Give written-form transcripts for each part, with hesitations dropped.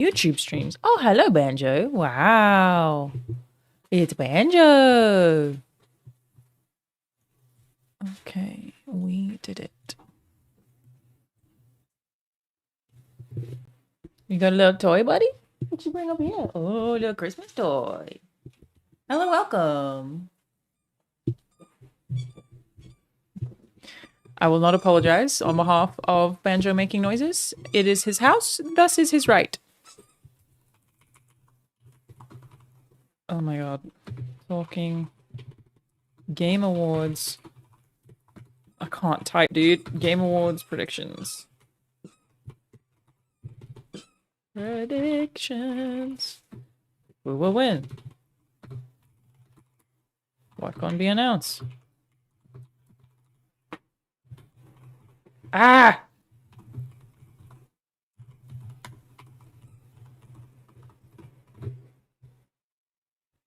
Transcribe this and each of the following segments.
YouTube streams. Oh, hello, Banjo. Wow. It's Banjo. Okay, we did it. You got a little toy, buddy? What you bring up here? Oh, a little Christmas toy. Hello, welcome. I will not apologize on behalf of Banjo making noises. It is his house, thus is his right. Oh my god. Talking Game Awards. I can't type, dude. Game Awards predictions. Predictions. Who will win? What gonna be announced? Ah!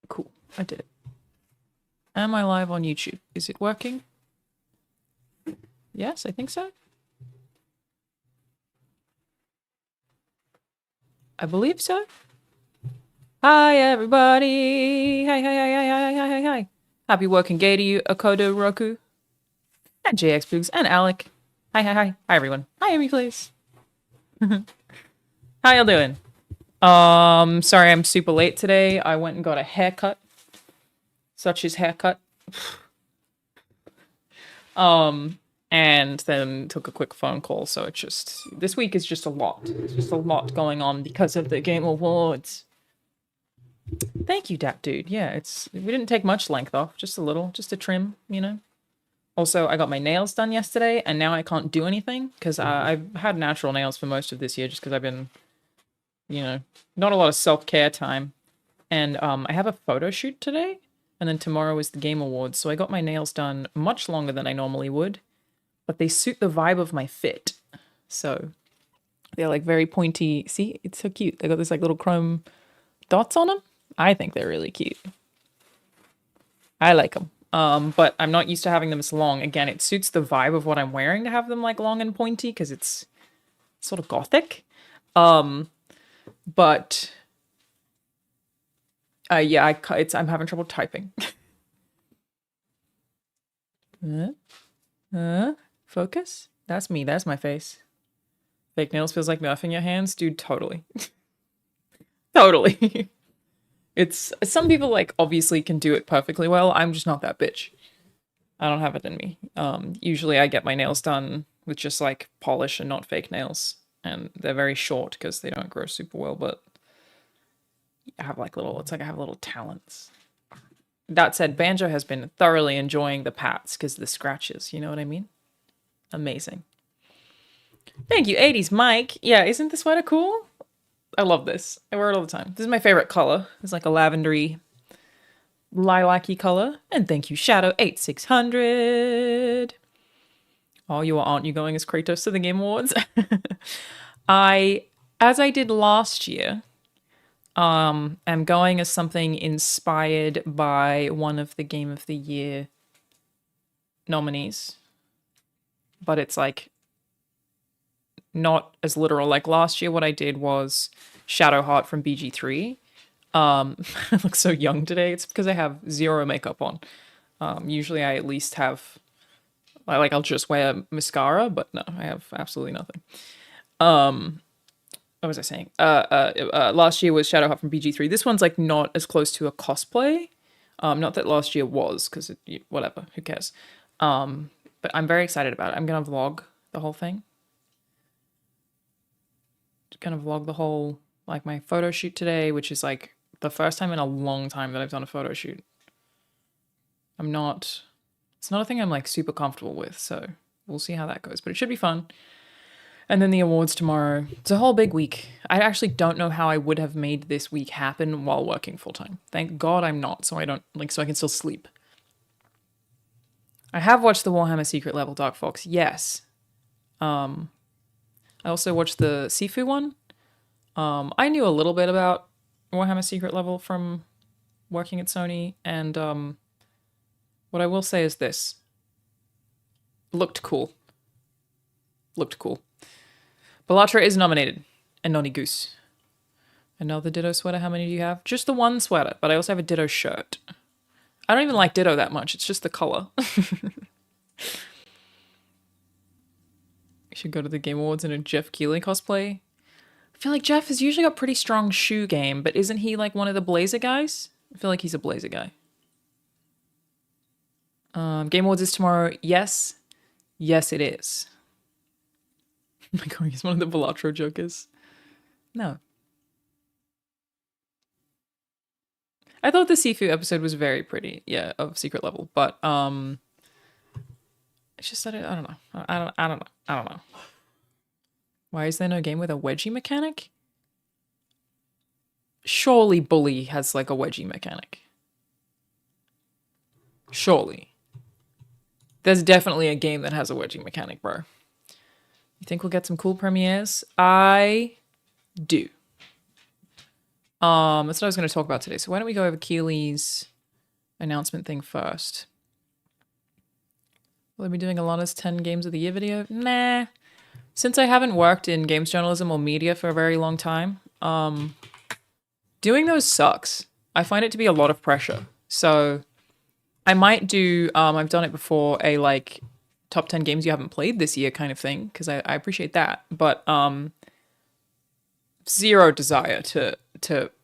Cool. I did it. Am I live on YouTube? Is it working? Yes, I think so. I believe so. Hi, everybody. Hi, hi, hi, hi, hi, hi, hi, hi. Happy working day to you, Akodo Roku. And JX Boogs and Alec. Hi, hi, hi. Hi, everyone. Hi, Amy, please. How y'all doing? Sorry I'm super late today. I went and got a haircut. Such as haircut. And then took a quick phone call, so it's just... This week is just a lot. There's just a lot going on because of the Game Awards. Thank you, Dap Dude. Yeah, we didn't take much length off. Just a little. Just a trim, you know? Also, I got my nails done yesterday, and now I can't do anything, because I've had natural nails for most of this year, just because I've been, you know, not a lot of self-care time. And I have a photo shoot today, and then tomorrow is the Game Awards, so I got my nails done much longer than I normally would, but they suit the vibe of my fit. So they're like very pointy. See, it's so cute. They got this like little chrome dots on them. I think they're really cute. I like them. But I'm not used to having them as long. Again, it suits the vibe of what I'm wearing to have them like long and pointy because it's sort of gothic. But yeah, I'm having trouble typing. Focus? That's me. That's my face. Fake nails feels like nothing in your hands? Dude, totally. Totally. It's... Some people, like, obviously can do it perfectly well. I'm just not that bitch. I don't have it in me. Usually I get my nails done with just, like, polish and not fake nails. And they're very short because they don't grow super well, but I have, like, little... It's like I have little talents. That said, Banjo has been thoroughly enjoying the pats because of the scratches. You know what I mean? Amazing. Thank you, 80s Mike. Yeah, isn't this sweater cool? I love this. I wear it all the time. This is my favorite color. It's like a lavendery, lilac-y color. And thank you, Shadow8600. Oh, aren't you going as Kratos to the Game Awards? As I did last year, am going as something inspired by one of the Game of the Year nominees. But it's like not as literal. Like last year, what I did was Shadowheart from BG3. I look so young today. It's because I have zero makeup on. Usually I at least have, I'll just wear mascara, but no, I have absolutely nothing. What was I saying? Last year was Shadowheart from BG3. This one's like not as close to a cosplay. Not that last year was, because whatever, who cares? But I'm very excited about it. I'm gonna vlog the whole thing. Gonna vlog the whole, like, my photo shoot today, which is like the first time in a long time that I've done a photo shoot. It's not a thing I'm like super comfortable with, so we'll see how that goes, but it should be fun. And then the awards tomorrow. It's a whole big week. I actually don't know how I would have made this week happen while working full time. Thank God I'm not, so I can still sleep. I have watched the Warhammer Secret Level Dark Fox, yes. I also watched the Sifu one. I knew a little bit about Warhammer Secret Level from working at Sony, and what I will say is this. Looked cool. Bellatra is nominated, and Nonny Goose. Another Ditto sweater. How many do you have? Just the one sweater, but I also have a Ditto shirt. I don't even like Ditto that much. It's just the color. You should go to the Game Awards in a Jeff Keighley cosplay. I feel like Jeff has usually got pretty strong shoe game, but isn't he like one of the Blazer guys? I feel like he's a Blazer guy. Game Awards is tomorrow. Yes. Yes, it is. Oh my god, he's one of the Velatro jokers. No. I thought the Sifu episode was very pretty, yeah, of Secret Level, but it's just that I don't know. I don't know. Why is there no game with a wedgie mechanic? Surely Bully has like a wedgie mechanic. Surely. There's definitely a game that has a wedgie mechanic, bro. You think we'll get some cool premieres? I do. That's what I was going to talk about today. So why don't we go over Keely's announcement thing first? Will I be doing Alana's 10 Games of the Year video? Nah. Since I haven't worked in games journalism or media for a very long time, doing those sucks. I find it to be a lot of pressure. So I might do, I've done it before, a like top 10 games you haven't played this year kind of thing, because I appreciate that. But zero desire to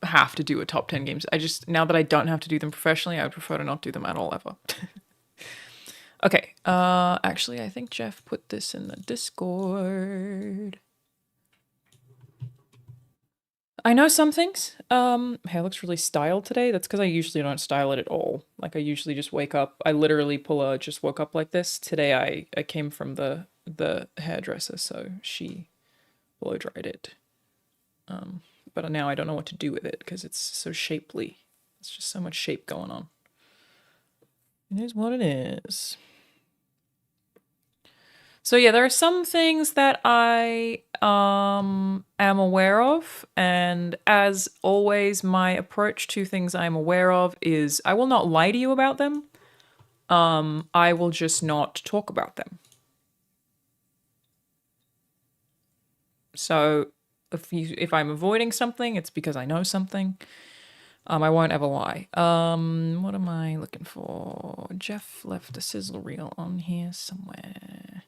have to do a top 10 games. I just, now that I don't have to do them professionally, I would prefer to not do them at all ever. Okay, actually, I think Jeff put this in the Discord. I know some things. Hair looks really styled today. That's because I usually don't style it at all. Like, I usually just wake up. I literally just woke up like this. Today, I came from the hairdresser, so she blow dried it. But now I don't know what to do with it because it's so shapely. It's just so much shape going on. It is what it is. So yeah, there are some things that I am aware of, and as always, my approach to things I'm aware of is I will not lie to you about them. I will just not talk about them. So if I'm avoiding something, it's because I know something. I won't ever lie. What am I looking for? Jeff left a sizzle reel on here somewhere.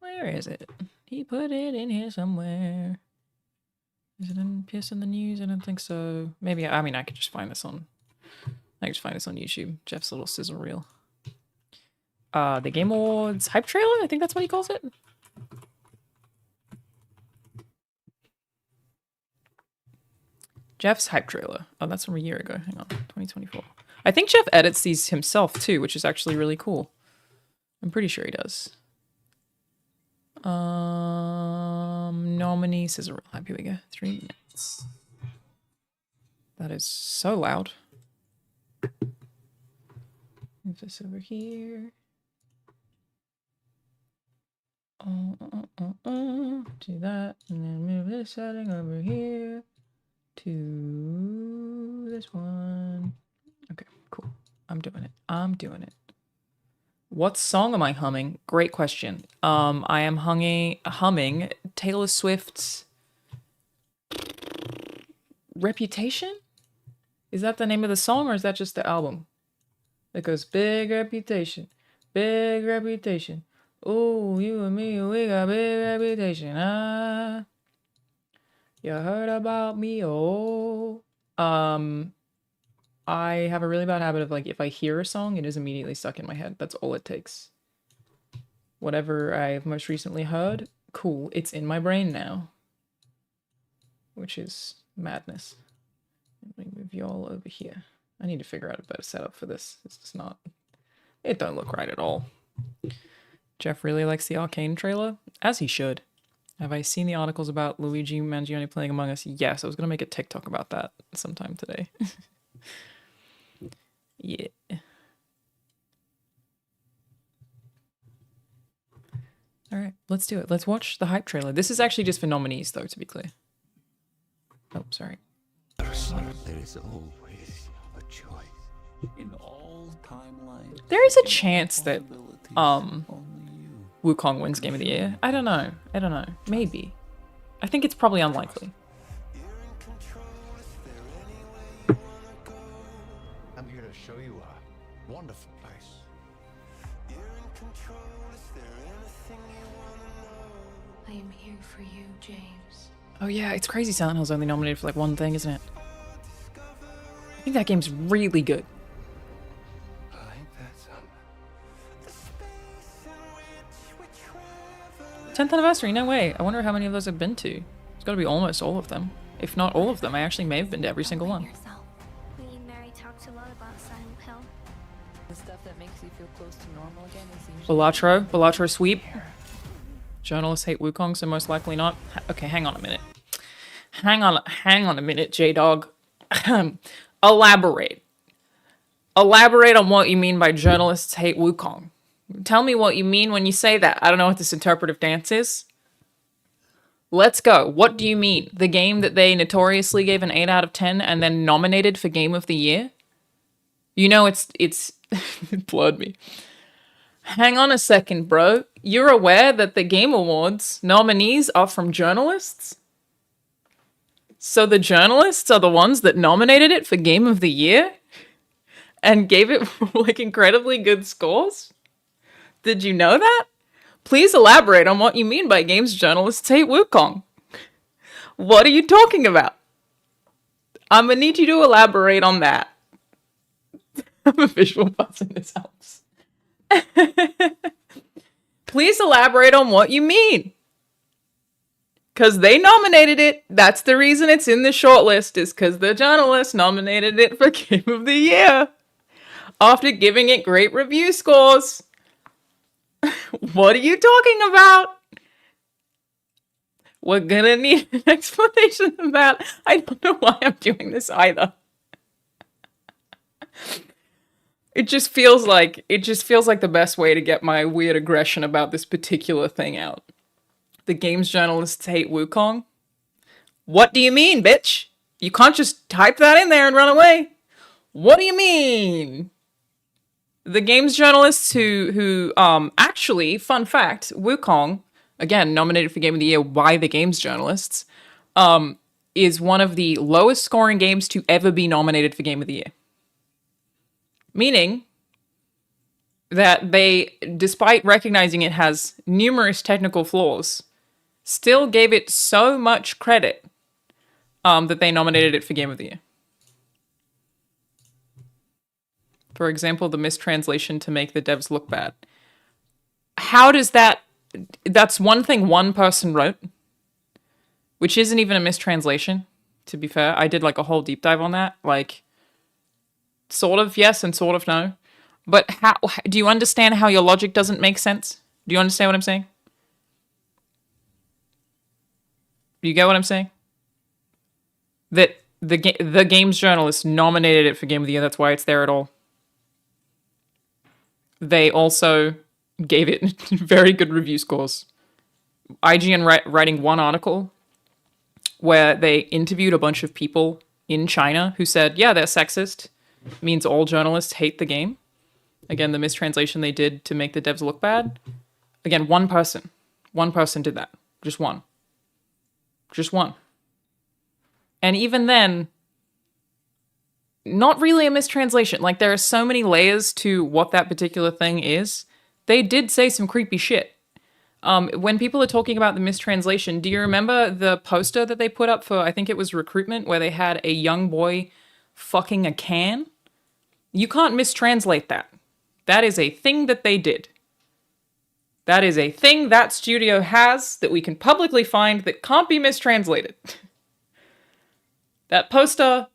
Where is it? He put it in here somewhere. Is it in Pierce in the News? I don't think so. Maybe, I mean, I could just find this on... I can just find this on YouTube. Jeff's little sizzle reel. The Game Awards hype trailer? I think that's what he calls it. Jeff's hype trailer. Oh, that's from a year ago. Hang on, 2024. I think Jeff edits these himself too, which is actually really cool. I'm pretty sure he does. Nominee scissor reel. Here we go. 3 minutes. That is so loud. Move this over here. Do that, and then move this setting over here to this one. Okay, cool. I'm doing it. I'm doing it. What song am I humming? Great question. I am humming Taylor Swift's Reputation? Is that the name of the song, or is that just the album? It goes, big reputation, big reputation. Oh, you and me, we got big reputation. Ah, you heard about me, oh. I have a really bad habit of, like, if I hear a song, it is immediately stuck in my head. That's all it takes. Whatever I've most recently heard, cool, it's in my brain now. Which is madness. Let me move y'all over here. I need to figure out a better setup for this. It's just not... It don't look right at all. Jeff really likes the Arcane trailer, as he should. Have I seen the articles about Luigi Mangione playing Among Us? Yes, I was going to make a TikTok about that sometime today. Yeah. All right, let's do it. Let's watch the hype trailer. This is actually just for nominees, though, to be clear. Oh, sorry. There is always a choice in all There is a chance that Wukong wins Game of the Year. I don't know. Maybe. I think it's probably unlikely. I'm here to show you a wonderful place. I am here for you, James. Oh yeah, it's crazy Silent Hill's only nominated for like one thing, isn't it? I think that game's really good. 10th anniversary, no way. I wonder how many of those I've been to. It's gotta be almost all of them. If not all of them, I actually may have been to every single one. Me and Mary talked a lot about Silent Hill. The stuff that makes you feel close to normal again is usually... Balatro sweep. Journalists hate Wukong, so most likely not. Okay, hang on a minute. Hang on a minute, J-Dog. Elaborate. Elaborate on what you mean by journalists hate Wukong. Tell me what you mean when you say that. I don't know what this interpretive dance is. Let's go. What do you mean? The game that they notoriously gave an 8 out of 10 and then nominated for Game of the Year? You know, it's it blurred me. Hang on a second, bro. You're aware that the Game Awards nominees are from journalists? So the journalists are the ones that nominated it for Game of the Year? And gave it, like, incredibly good scores? Did you know that? Please elaborate on what you mean by games journalists hate Wukong. What are you talking about? I'm gonna need you to elaborate on that. I'm a visual person, this helps. Please elaborate on what you mean. Because they nominated it. That's the reason it's in the shortlist, is because the journalists nominated it for Game of the Year. After giving it great review scores. What are you talking about? We're gonna need an explanation of that. I don't know why I'm doing this either. It just feels like the best way to get my weird aggression about this particular thing out. The games journalists hate Wukong. What do you mean, bitch? You can't just type that in there and run away. What do you mean? The games journalists who actually, fun fact, Wukong, again, nominated for Game of the Year by the games journalists, is one of the lowest scoring games to ever be nominated for Game of the Year. Meaning that they, despite recognizing it has numerous technical flaws, still gave it so much credit that they nominated it for Game of the Year. For example, the mistranslation to make the devs look bad. How does that... That's one thing one person wrote, which isn't even a mistranslation, to be fair. I did like a whole deep dive on that. Like, sort of yes and sort of no. But how do you understand how your logic doesn't make sense? Do you understand what I'm saying? Do you get what I'm saying? That the games journalists nominated it for Game of the Year, that's why it's there at all. They also gave it very good review scores. IGN writing one article where they interviewed a bunch of people in China who said, yeah, they're sexist. Means all journalists hate the game. Again, the mistranslation they did to make the devs look bad. Again, one person. One person did that. Just one. Just one. And even then, not really a mistranslation. Like, there are so many layers to what that particular thing is. They did say some creepy shit. When people are talking about the mistranslation, do you remember the poster that they put up for, I think it was recruitment, where they had a young boy fucking a can? You can't mistranslate that. That is a thing that they did. That is a thing that studio has that we can publicly find that can't be mistranslated. That poster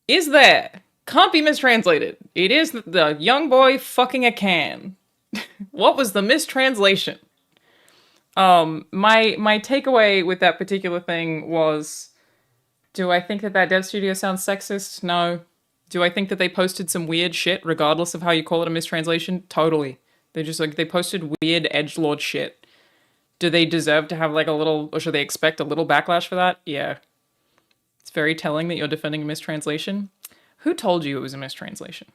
is there. Can't be mistranslated. It is the young boy fucking a can. What was the mistranslation? My takeaway with that particular thing was, do I think that dev studio sounds sexist? No. Do I think that they posted some weird shit regardless of how you call it a mistranslation? Totally. They posted weird edgelord shit. Do they deserve to have like a little, or should they expect a little backlash for that? Yeah. It's very telling that you're defending a mistranslation. Who told you it was a mistranslation?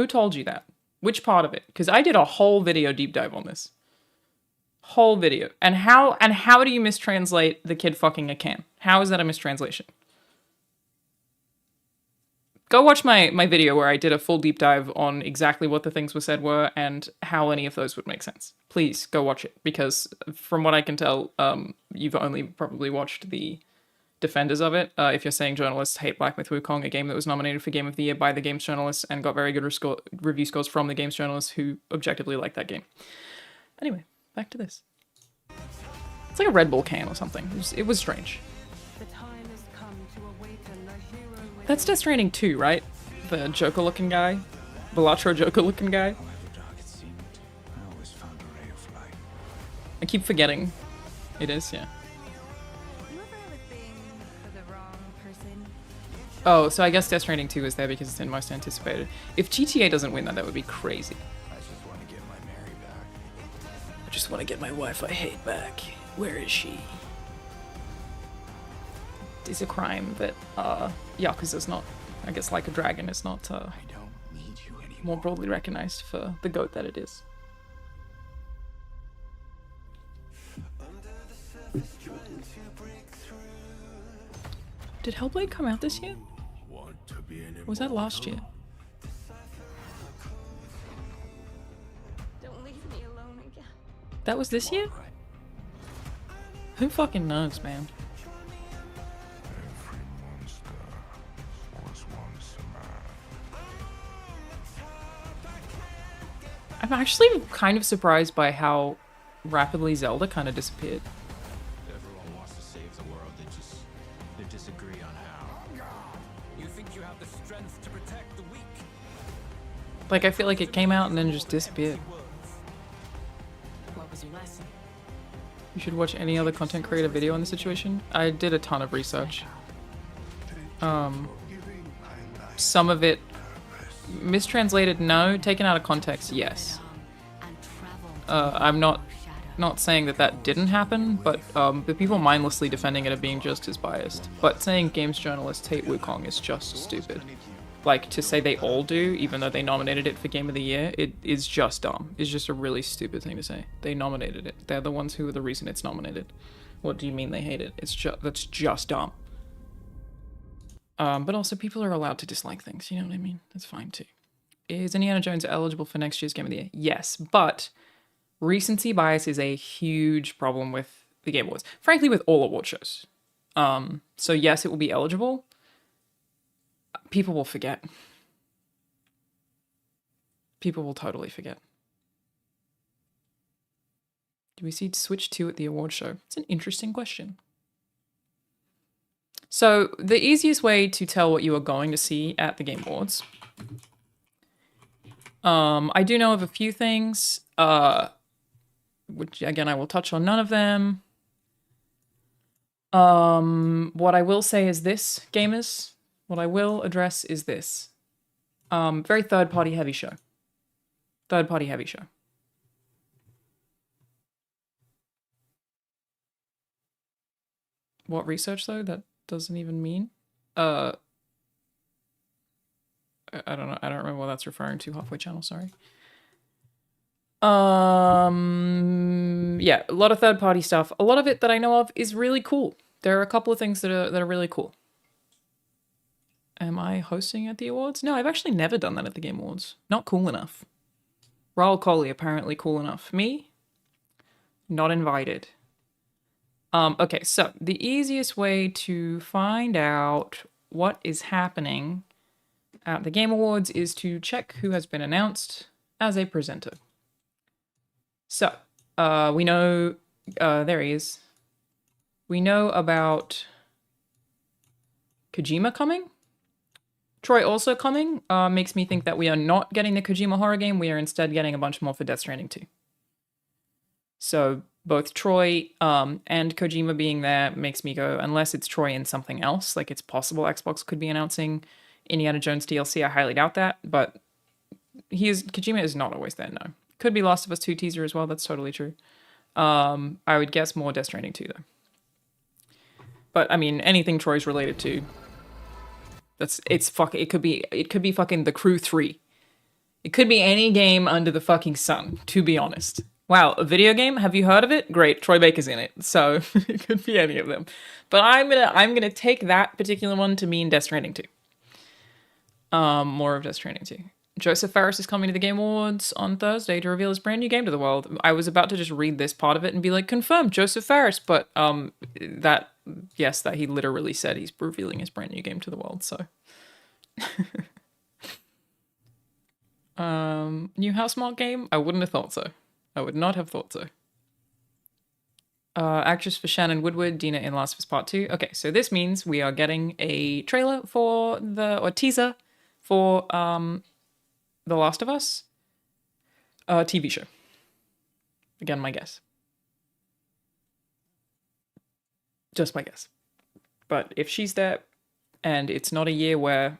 Who told you that? Which part of it? Because I did a whole video deep dive on this. Whole video. And how do you mistranslate the kid fucking a can? How is that a mistranslation? Go watch my video where I did a full deep dive on exactly what the things were said were and how any of those would make sense. Please go watch it, because from what I can tell, you've only probably watched the defenders of it. If you're saying journalists hate Black Myth Wukong, a game that was nominated for Game of the Year by the games journalists and got very good review scores from the games journalists who objectively like that game. Anyway, back to this. It's like a Red Bull can or something. It was strange. The time has come to awaken a hero with That's Death Stranding 2, right? The Joker-looking guy? Balatro Joker-looking guy? I keep forgetting. It is, yeah. You ever have a thing for the wrong person? Oh, so I guess Death Stranding 2 is there because it's in most anticipated. If GTA doesn't win that would be crazy. I just want to get my Mary back. I just want to get my wife I hate back. Where is she? It's a crime that Yakuza's not, I guess, like a dragon is not I don't need you anymore. more broadly recognized for the goat that it is. Did Hellblade come out this year? Or was that last year? Don't leave me alone again. That was this year? Who fucking knows, man? Every monster was once a man. I'm actually kind of surprised by how rapidly Zelda kind of disappeared. Everyone wants to save the world, they disagree on how. You think you have the strength to protect the weak? Like, I feel like it came out and then just disappeared. what was your lesson? You should watch any other content creator video on the situation. I did a ton of research. Some of it mistranslated, no. Taken out of context, yes. I'm not saying that didn't happen, but the people mindlessly defending it are being just as biased. But saying games journalists hate Wukong is just stupid. Like, to say they all do, even though they nominated it for Game of the Year, it is just dumb. It's just a really stupid thing to say. They nominated it. They're the ones who are the reason it's nominated. What do you mean they hate it? That's just dumb. But also, people are allowed to dislike things, you know what I mean? That's fine too. Is Indiana Jones eligible for next year's Game of the Year? Yes, but recency bias is a huge problem with the Game Awards. Frankly, with all award shows. So yes, it will be eligible. People will forget. People will totally forget. Do we see Switch 2 at the award show? It's an interesting question. So the easiest way to tell what you are going to see at the Game Awards, I do know of a few things, which again I will touch on none of them. What I will say is this, gamers. What I will address is this. Very third-party heavy show. Third-party heavy show. What research though? That doesn't even mean. I don't know. I don't remember what that's referring to. Halfway Channel, sorry. Yeah, a lot of third-party stuff. A lot of it that I know of is really cool. There are a couple of things that are really cool. Am I hosting at the awards? No, I've actually never done that at the Game Awards. Not cool enough. Raul Coley, apparently cool enough. Me? Not invited. Okay, so the easiest way to find out what is happening at the Game Awards is to check who has been announced as a presenter. So, we know, there he is. We know about Kojima coming. Troy also coming makes me think that we are not getting the Kojima horror game. We are instead getting a bunch more for Death Stranding 2. So both Troy and Kojima being there makes me go, unless it's Troy and something else, like it's possible Xbox could be announcing Indiana Jones DLC. I highly doubt that, but Kojima is not always there, no. Could be Last of Us 2 teaser as well, that's totally true. I would guess more Death Stranding 2 though. But I mean, anything Troy's related to, it could be fucking The Crew 3. It could be any game under the fucking sun, to be honest. Wow, a video game? Have you heard of it? Great, Troy Baker's in it, so it could be any of them. But I'm gonna take that particular one to mean Death Stranding 2. More of Death Stranding 2. Joseph Ferris is coming to the Game Awards on Thursday to reveal his brand new game to the world. I was about to just read this part of it and be like, confirmed, Joseph Ferris, but that he literally said he's revealing his brand new game to the world, so. New Housemarque game? I wouldn't have thought so. I would not have thought so. Actress for Shannon Woodward, Dina in Last of Us Part 2. Okay, so this means we are getting a trailer or teaser for, The Last of Us TV show. Again, my guess. Just my guess. But if she's there and it's not a year where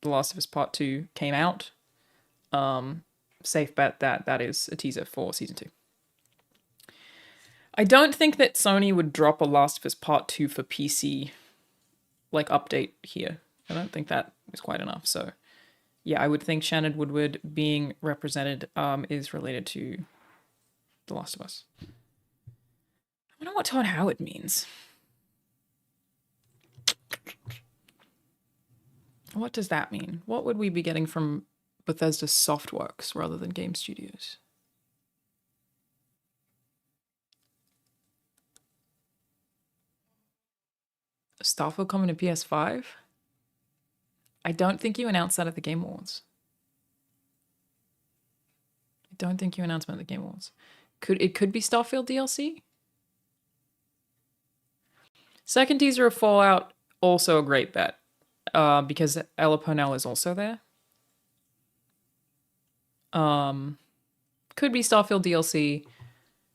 The Last of Us Part 2 came out, safe bet that is a teaser for season 2. I don't think that Sony would drop a Last of Us Part 2 for PC update here. I don't think that is quite enough, so yeah, I would think Shannon Woodward being represented is related to The Last of Us. I wonder what Todd Howard means. What does that mean? What would we be getting from Bethesda Softworks rather than Game Studios? Starfield coming to PS5? I don't think you announced that at the Game Awards. I don't think you announced that at the Game Awards. It could be Starfield DLC? Second teaser of Fallout, also a great bet. Because Ella Purnell is also there. Could be Starfield DLC.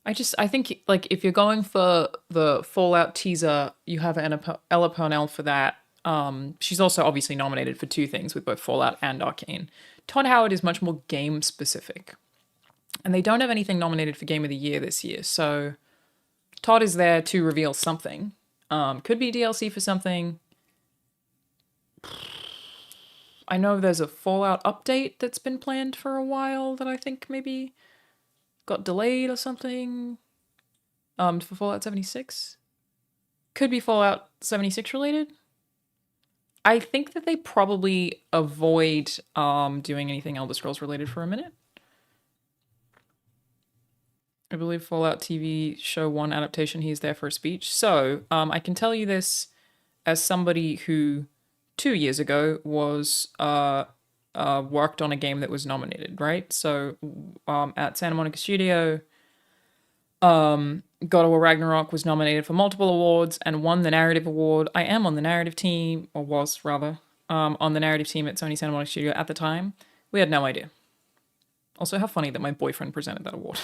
I think if you're going for the Fallout teaser, you have Ella Purnell for that. She's also obviously nominated for 2 things with both Fallout and Arcane. Todd Howard is much more game specific. And they don't have anything nominated for Game of the Year this year, so Todd is there to reveal something. Could be DLC for something. I know there's a Fallout update that's been planned for a while that I think maybe got delayed or something. For Fallout 76. Could be Fallout 76 related. I think that they probably avoid doing anything Elder Scrolls related for a minute. I believe Fallout TV show 1 adaptation, he's there for a speech. So, I can tell you this as somebody who 2 years ago was worked on a game that was nominated, right? So at Santa Monica Studio, God of War Ragnarok was nominated for multiple awards and won the narrative award. I am on the narrative team, or was rather, on the narrative team at Sony Santa Monica Studio at the time. We had no idea. Also, how funny that my boyfriend presented that award.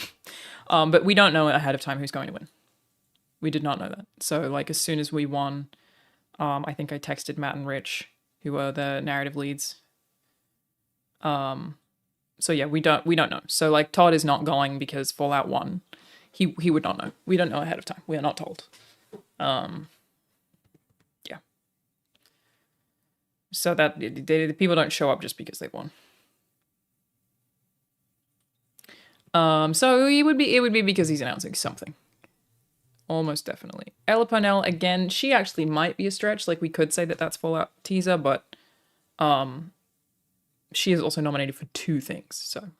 But we don't know ahead of time who's going to win. We did not know that. So as soon as we won, I think I texted Matt and Rich, who were the narrative leads. So yeah, we don't know. So Todd is not going because Fallout 1, he would not know. We don't know ahead of time. We are not told. Yeah. So that the people don't show up just because they've won. So it would be because he's announcing something. Almost definitely. Ella Purnell, again, she actually might be a stretch. We could say that that's Fallout teaser, but she is also nominated for 2 things, so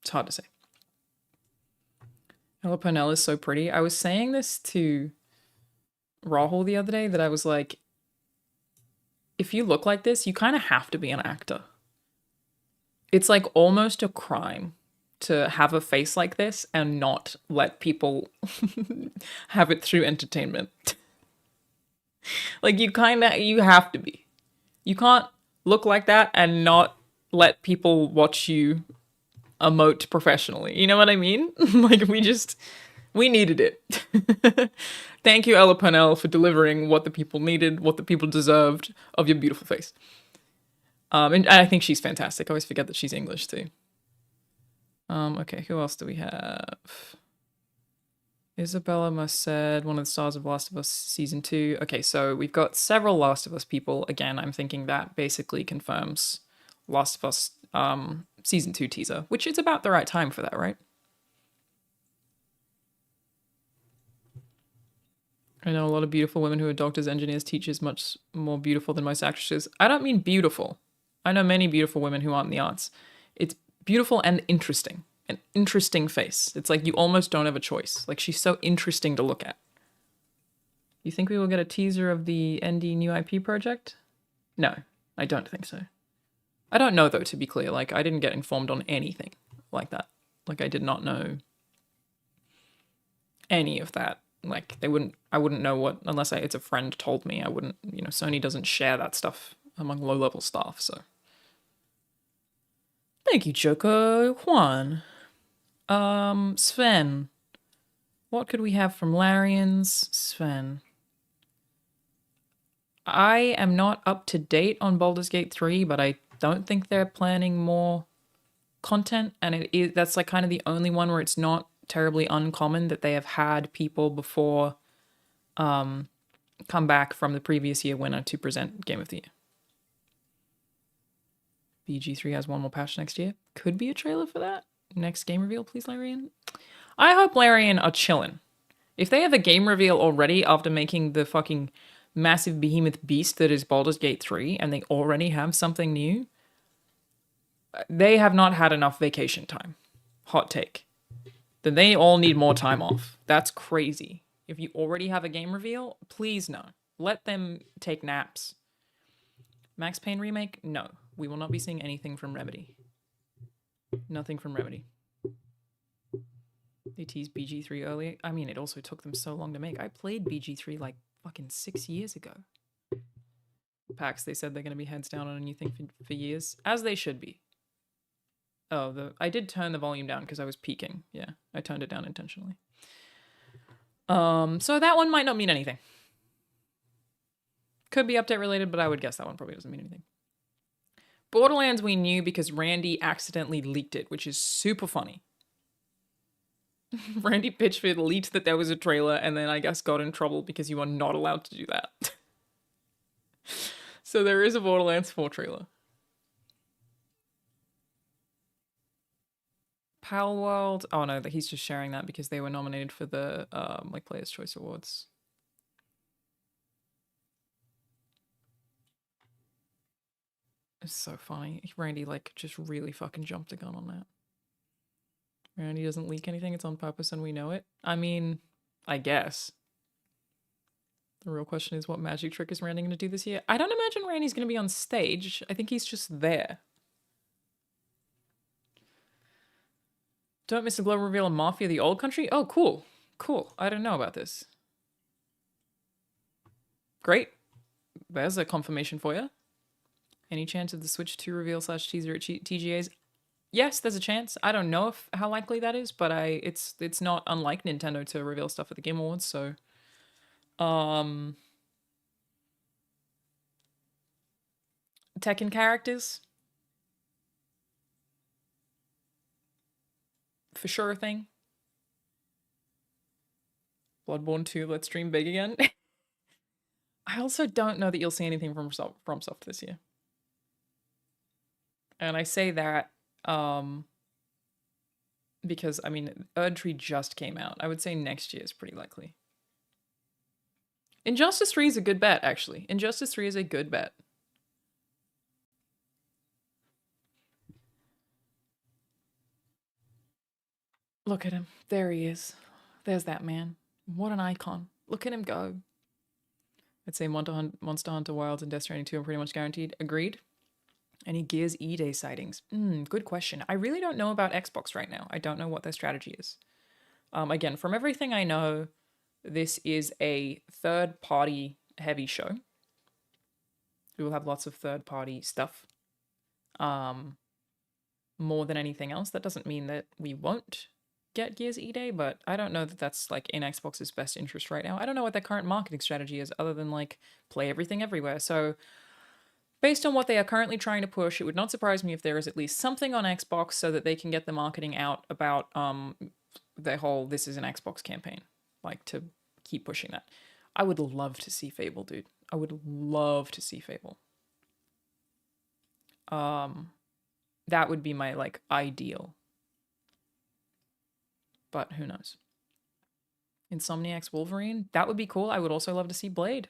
it's hard to say. Ella Purnell is so pretty. I was saying this to Rahul the other day that I was like, if you look like this, you kind of have to be an actor. It's almost a crime to have a face like this and not let people have it through entertainment. You have to be. You can't look like that and not let people watch you emote professionally. You know what I mean? We needed it. Thank you, Ella Purnell, for delivering what the people needed, what the people deserved of your beautiful face. And I think she's fantastic. I always forget that she's English too. Okay, who else do we have? Isabella Merced, one of the stars of Last of Us Season 2. Okay, so we've got several Last of Us people. Again, I'm thinking that basically confirms Last of Us season 2 teaser, which is about the right time for that, right? I know a lot of beautiful women who are doctors, engineers, teachers, much more beautiful than most actresses. I don't mean beautiful. I know many beautiful women who aren't in the arts. It's beautiful and interesting. An interesting face. It's like you almost don't have a choice. Like, she's so interesting to look at. You think we will get a teaser of the ND new IP project? No, I don't think so. I don't know, though, to be clear. Like, I didn't get informed on anything like that. Like, I did not know any of that. Like, I wouldn't know what, unless it's a friend told me. I wouldn't, Sony doesn't share that stuff among low-level staff, so. Thank you, Joko. Juan. Sven. What could we have from Larians? Sven. I am not up to date on Baldur's Gate 3, but I don't think they're planning more content, and that's like kind of the only one where it's not terribly uncommon that they have had people before come back from the previous year winner to present Game of the Year. BG3 has one more patch next year. Could be a trailer for that. Next game reveal, please, Larian. I hope Larian are chilling. If they have a game reveal already after making the fucking massive behemoth beast that is Baldur's Gate 3, and they already have something new, they have not had enough vacation time. Hot take. Then they all need more time off. That's crazy. If you already have a game reveal, please no. Let them take naps. Max Payne remake? No. We will not be seeing anything from Remedy. Nothing from Remedy. They teased BG3 earlier. I mean, it also took them so long to make. I played BG3 like fucking 6 years ago. PAX, they said they're going to be heads down on a new thing for years. As they should be. Oh, I did turn the volume down because I was peaking. Yeah, I turned it down intentionally. So that one might not mean anything. Could be update related, but I would guess that one probably doesn't mean anything. Borderlands we knew because Randy accidentally leaked it, which is super funny. Randy Pitchford leaked that there was a trailer and then I guess got in trouble because you are not allowed to do that. So there is a Borderlands 4 trailer. Palworld. Oh no, he's just sharing that because they were nominated for the like Players' Choice Awards. It's so funny. Randy like just really fucking jumped the gun on that. Randy doesn't leak anything. It's on purpose and we know it. I mean, I guess. The real question is what magic trick is Randy going to do this year? I don't imagine Randy's going to be on stage. I think he's just there. Don't miss a global reveal on Mafia the Old Country? Oh, cool. Cool. I don't know about this. Great. There's a confirmation for you. Any chance of the Switch 2 reveal / teaser at TGA's? Yes, there's a chance. I don't know how likely that is, but it's not unlike Nintendo to reveal stuff at the Game Awards, so Tekken characters. For sure a thing. Bloodborne 2, let's dream big again. I also don't know that you'll see anything from FromSoft this year. And I say that because, I mean, Erdtree just came out. I would say next year is pretty likely. Injustice 3 is a good bet, actually. Injustice 3 is a good bet. Look at him. There he is. There's that man. What an icon. Look at him go. I'd say Monster Hunter Wilds and Death Stranding 2 are pretty much guaranteed. Agreed. Any Gears E-Day sightings? Good question. I really don't know about Xbox right now. I don't know what their strategy is. Again, from everything I know, this is a third-party heavy show. We will have lots of third-party stuff. More than anything else. That doesn't mean that we won't get Gears E-Day, but I don't know that that's like in Xbox's best interest right now. I don't know what their current marketing strategy is other than like play everything everywhere. So based on what they are currently trying to push, it would not surprise me if there is at least something on Xbox so that they can get the marketing out about their whole this is an Xbox campaign, like to keep pushing that. I would love to see Fable, dude. I would love to see Fable. That would be my like ideal. But who knows? Insomniac's Wolverine, that would be cool. I would also love to see Blade.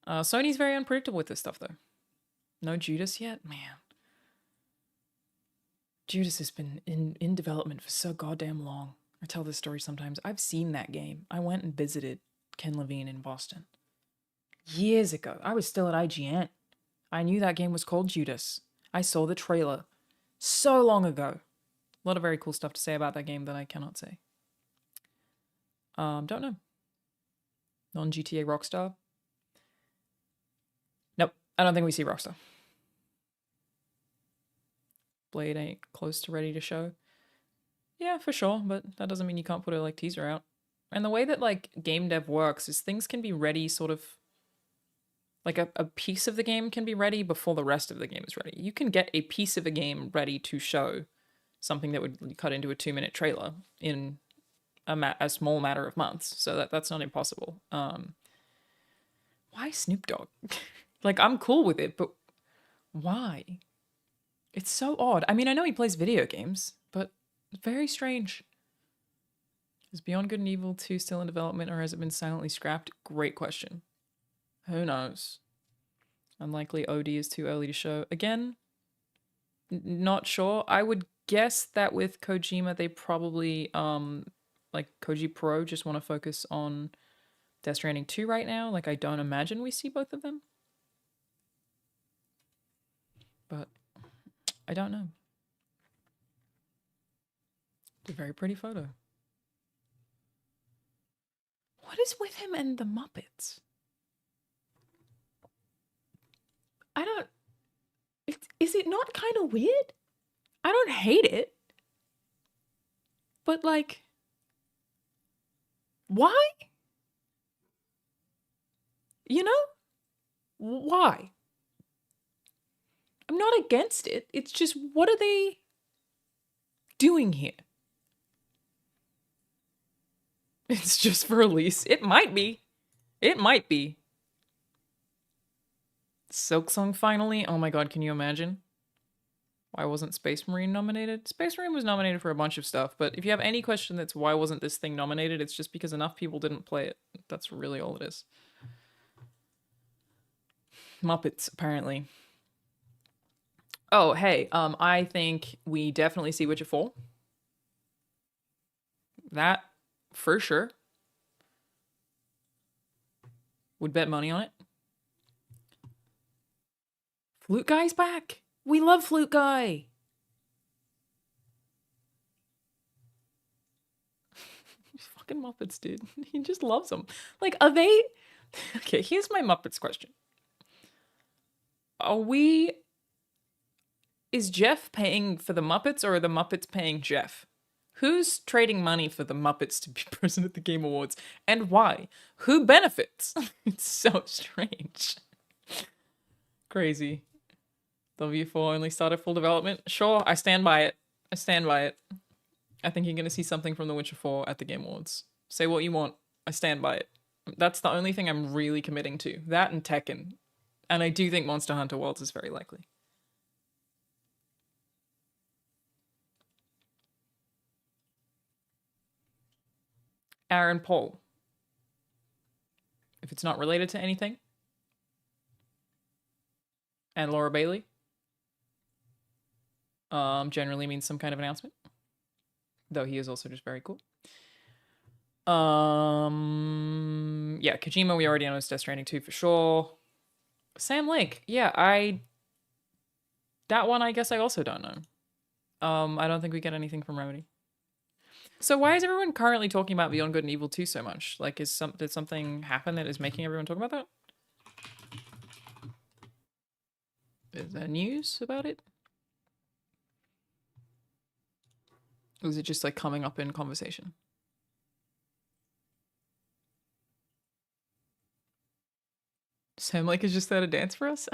Sony's very unpredictable with this stuff though. No Judas yet? Man. Judas has been in development for so goddamn long. I tell this story sometimes. I've seen that game. I went and visited Ken Levine in Boston. Years ago. I was still at IGN. I knew that game was called Judas. I saw the trailer so long ago. A lot of very cool stuff to say about that game that I cannot say. Don't know. Non-GTA Rockstar? Nope. I don't think we see Rockstar. Blade ain't close to ready to show. Yeah, for sure, but that doesn't mean you can't put a like teaser out. And the way that like game dev works is things can be ready sort of like a piece of the game can be ready before the rest of the game is ready. You can get a piece of a game ready to show something that would cut into a 2-minute trailer in a small matter of months. So that's not impossible. Why Snoop Dogg? Like, I'm cool with it, but why? It's so odd. I mean, I know he plays video games, but it's very strange. Is Beyond Good and Evil 2 still in development, or has it been silently scrapped? Great question. Who knows? Unlikely OD is too early to show. Again, not sure. I would guess that with Kojima, they probably, like Koji Pro, just want to focus on Death Stranding 2 right now. Like, I don't imagine we see both of them. But I don't know. It's a very pretty photo. What is with him and the Muppets? I don't... Is it not kind of weird? I don't hate it. But, like... Why? You know? Why? I'm not against it. It's just, what are they doing here? It's just for release. It might be. It might be. Silksong finally? Oh my god, can you imagine? Why wasn't Space Marine nominated? Space Marine was nominated for a bunch of stuff, but if you have any question that's why wasn't this thing nominated, it's just because enough people didn't play it. That's really all it is. Muppets, apparently. Oh, hey, I think we definitely see Witcher 4. That, for sure. Would bet money on it. Flute Guy's back! We love Flute Guy! Fucking Muppets, dude. He just loves them. Like, are they... Okay, here's my Muppets question. Are we... Is Jeff paying for the Muppets, or are the Muppets paying Jeff? Who's trading money for the Muppets to be present at the Game Awards? And why? Who benefits? It's so strange. Crazy. W4 only started full development? Sure, I stand by it. I stand by it. I think you're going to see something from The Witcher 4 at the Game Awards. Say what you want. I stand by it. That's the only thing I'm really committing to. That and Tekken. And I do think Monster Hunter Worlds is very likely. Aaron Paul. If it's not related to anything. And Laura Bailey. Generally means some kind of announcement. Though he is also just very cool. Yeah, Kojima, we already know it's Death Stranding 2 for sure. Sam Lake. Yeah, that one I guess I also don't know. I don't think we get anything from Remedy. So why is everyone currently talking about Beyond Good and Evil 2 so much? Like, did something happen that is making everyone talk about that? Is there news about it? Or is it just like coming up in conversation? Sam Lake is just there to dance for us?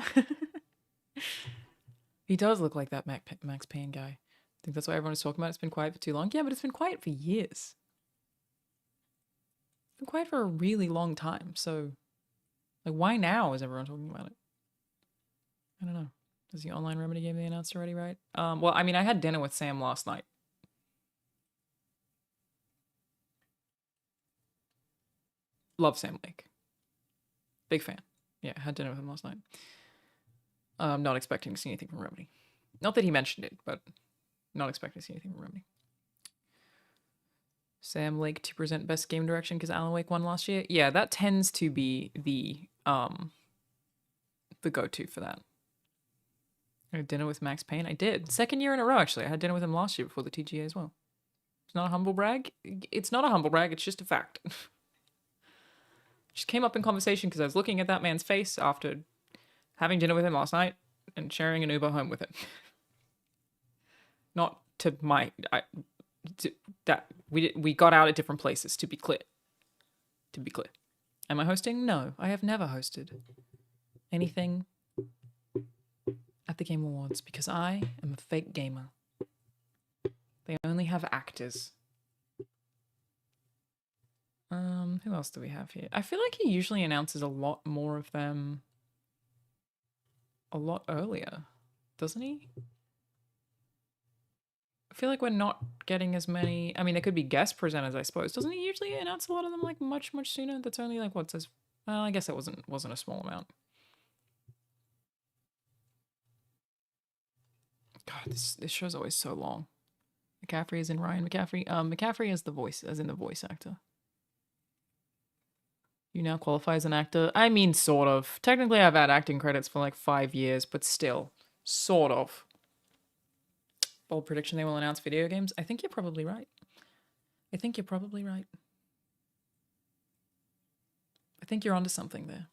He does look like that Max Payne guy. I think that's why everyone is talking about it. It's been quiet for too long. Yeah, but it's been quiet for years. It's been quiet for a really long time. So, like, why now is everyone talking about it? I don't know. Is the online Remedy game they announced already, right? Well, I mean, I had dinner with Sam last night. Love Sam Lake. Big fan. Yeah, had dinner with him last night. Not expecting to see anything from Remedy. Not that he mentioned it, but not expecting to see anything from Remedy. Sam Lake to present best game direction because Alan Wake won last year. Yeah, that tends to be the go-to for that. I had dinner with Max Payne. I did. Second year in a row, actually. I had dinner with him last year before the TGA as well. It's not a humble brag. It's not a humble brag. It's just a fact. Just came up in conversation because I was looking at that man's face after having dinner with him last night and sharing an Uber home with him. Not to my... we got out at different places, to be clear. To be clear. Am I hosting? No, I have never hosted anything at the Game Awards because I am a fake gamer. They only have actors. Who else do we have here? I feel like he usually announces a lot more of them a lot earlier, doesn't he? I feel like we're not getting as many. I mean, there could be guest presenters, I suppose. Doesn't he usually announce a lot of them like much sooner? That's only like what says. Well, I guess it wasn't a small amount. God, this show's always so long. McCaffrey is in Ryan McCaffrey. McCaffrey is the voice, as in the voice actor. You now qualify as an actor. I mean, sort of. Technically, I've had acting credits for like 5 years, but still, sort of. Bold prediction: they will announce video games. I think you're probably right. I think you're probably right. I think you're onto something there.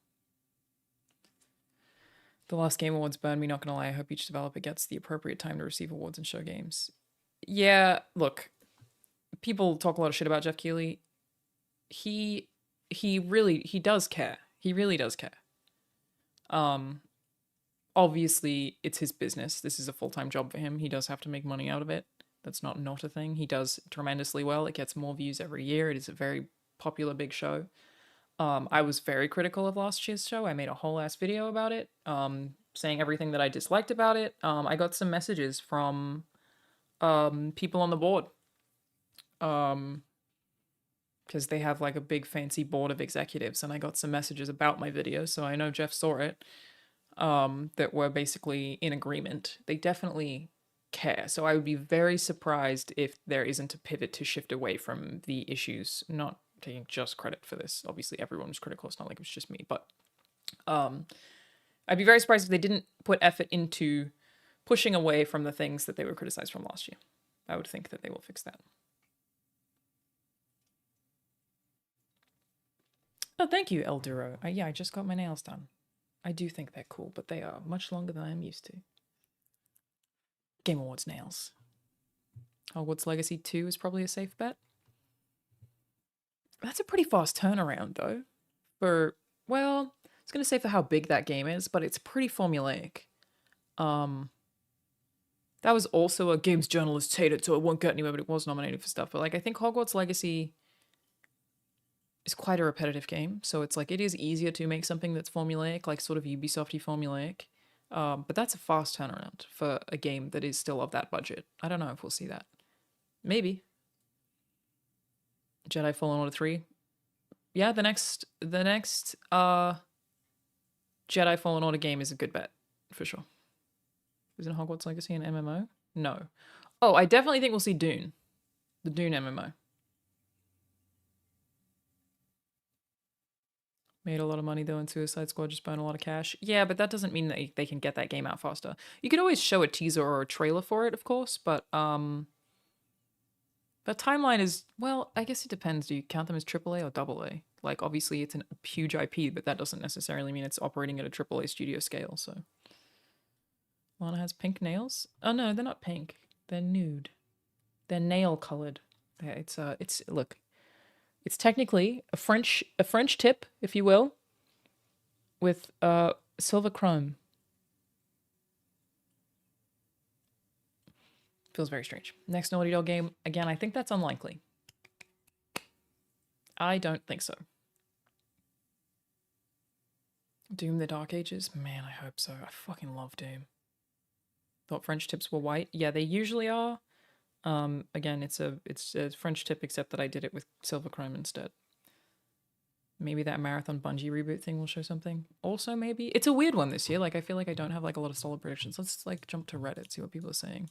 The last Game Awards burned me, not gonna lie. I hope each developer gets the appropriate time to receive awards and show games. Yeah, look. People talk a lot of shit about Jeff Keighley. He does care. He really does care. Obviously, it's his business. This is a full-time job for him. He does have to make money out of it. That's not a thing. He does tremendously well. It gets more views every year. It is a very popular big show. I was very critical of last year's show. I made a whole ass video about it, saying everything that I disliked about it. I got some messages from people on the board. Because they have like a big fancy board of executives, and I got some messages about my video, so I know Jeff saw it, that were basically in agreement. They definitely care, so I would be very surprised if there isn't a pivot to shift away from the issues. Not taking just credit for this. Obviously, everyone was critical. It's not like it was just me, but I'd be very surprised if they didn't put effort into pushing away from the things that they were criticized from last year. I would think that they will fix that. Oh, thank you, Elduro. Yeah, I just got my nails done. I do think they're cool, but they are much longer than I'm used to. Game Awards nails. Hogwarts Legacy 2 is probably a safe bet. That's a pretty fast turnaround, though. For, well, I was going to say for how big that game is, but it's pretty formulaic. That was also a games journalist hated, so it won't get anywhere, but it was nominated for stuff. But, like, I think Hogwarts Legacy is quite a repetitive game, so it's like it is easier to make something that's formulaic, like sort of Ubisoft-y formulaic, but that's a fast turnaround for a game that is still of that budget. I don't know if we'll see that. Maybe. Jedi Fallen Order 3. Yeah, the next Jedi Fallen Order game is a good bet, for sure. Isn't Hogwarts Legacy an MMO? No. Oh, I definitely think we'll see Dune. The Dune MMO. Made a lot of money though, and Suicide Squad just burned a lot of cash. Yeah, but that doesn't mean that they can get that game out faster. You could always show a teaser or a trailer for it, of course, but the timeline is, well, I guess it depends. Do you count them as AAA or AA? Like, obviously it's a huge IP, but that doesn't necessarily mean it's operating at a AAA studio scale, so. Lana has pink nails? Oh no, they're not pink. They're nude. They're nail colored. Yeah, look. It's technically a French tip, if you will, with silver chrome. Feels very strange. Next Naughty Dog game, again, I think that's unlikely. I don't think so. Doom: The Dark Ages? Man, I hope so. I fucking love Doom. Thought French tips were white. Yeah, they usually are. Again, it's a French tip, except that I did it with silver chrome instead. Maybe that Marathon Bungie reboot thing will show something. Also, maybe it's a weird one this year. Like, I feel like I don't have like a lot of solid predictions. Let's like jump to Reddit, see what people are saying.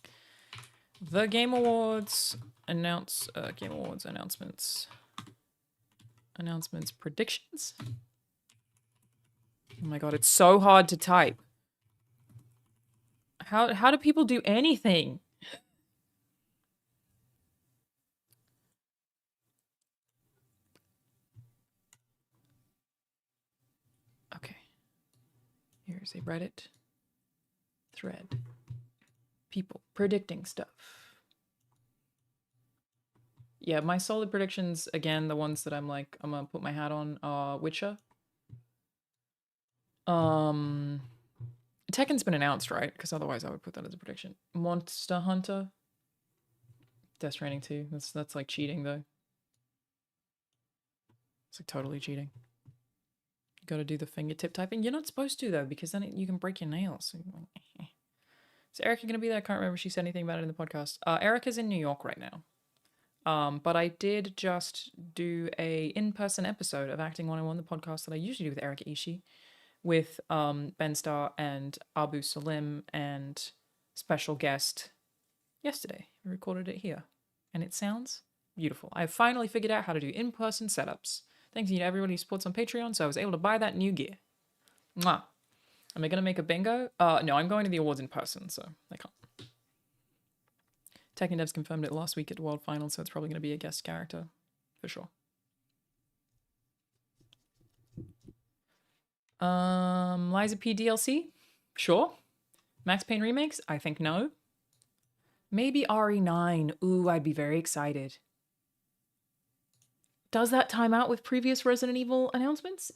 The Game Awards Game Awards announcements predictions. Oh my god, it's so hard to type. How do people do anything? Okay. Here's a Reddit thread. People predicting stuff. Yeah, my solid predictions, again, the ones that I'm like, I'm gonna put my hat on, are Witcher. Tekken's been announced, right? Because otherwise I would put that as a prediction. Monster Hunter. Death Stranding 2. That's like cheating, though. It's like totally cheating. You gotta do the fingertip typing. You're not supposed to, though, because then you can break your nails. Is Erica gonna be there? I can't remember if she said anything about it in the podcast. Erica's in New York right now. But I did just do a in-person episode of Acting 101, the podcast that I usually do with Erica Ishii, with Ben Starr and Abu Salim and special guest yesterday. I recorded it here, and it sounds beautiful. I finally figured out how to do in-person setups. Thanks to everybody who supports on Patreon, so I was able to buy that new gear. Mwah. Am I going to make a bingo? No, I'm going to the awards in person, so I can't. Tekken Devs confirmed it last week at the World Finals, so it's probably going to be a guest character, for sure. Liza P DLC? Sure. Max Payne remakes? I think no. Maybe RE9. Ooh, I'd be very excited. Does that time out with previous Resident Evil announcements?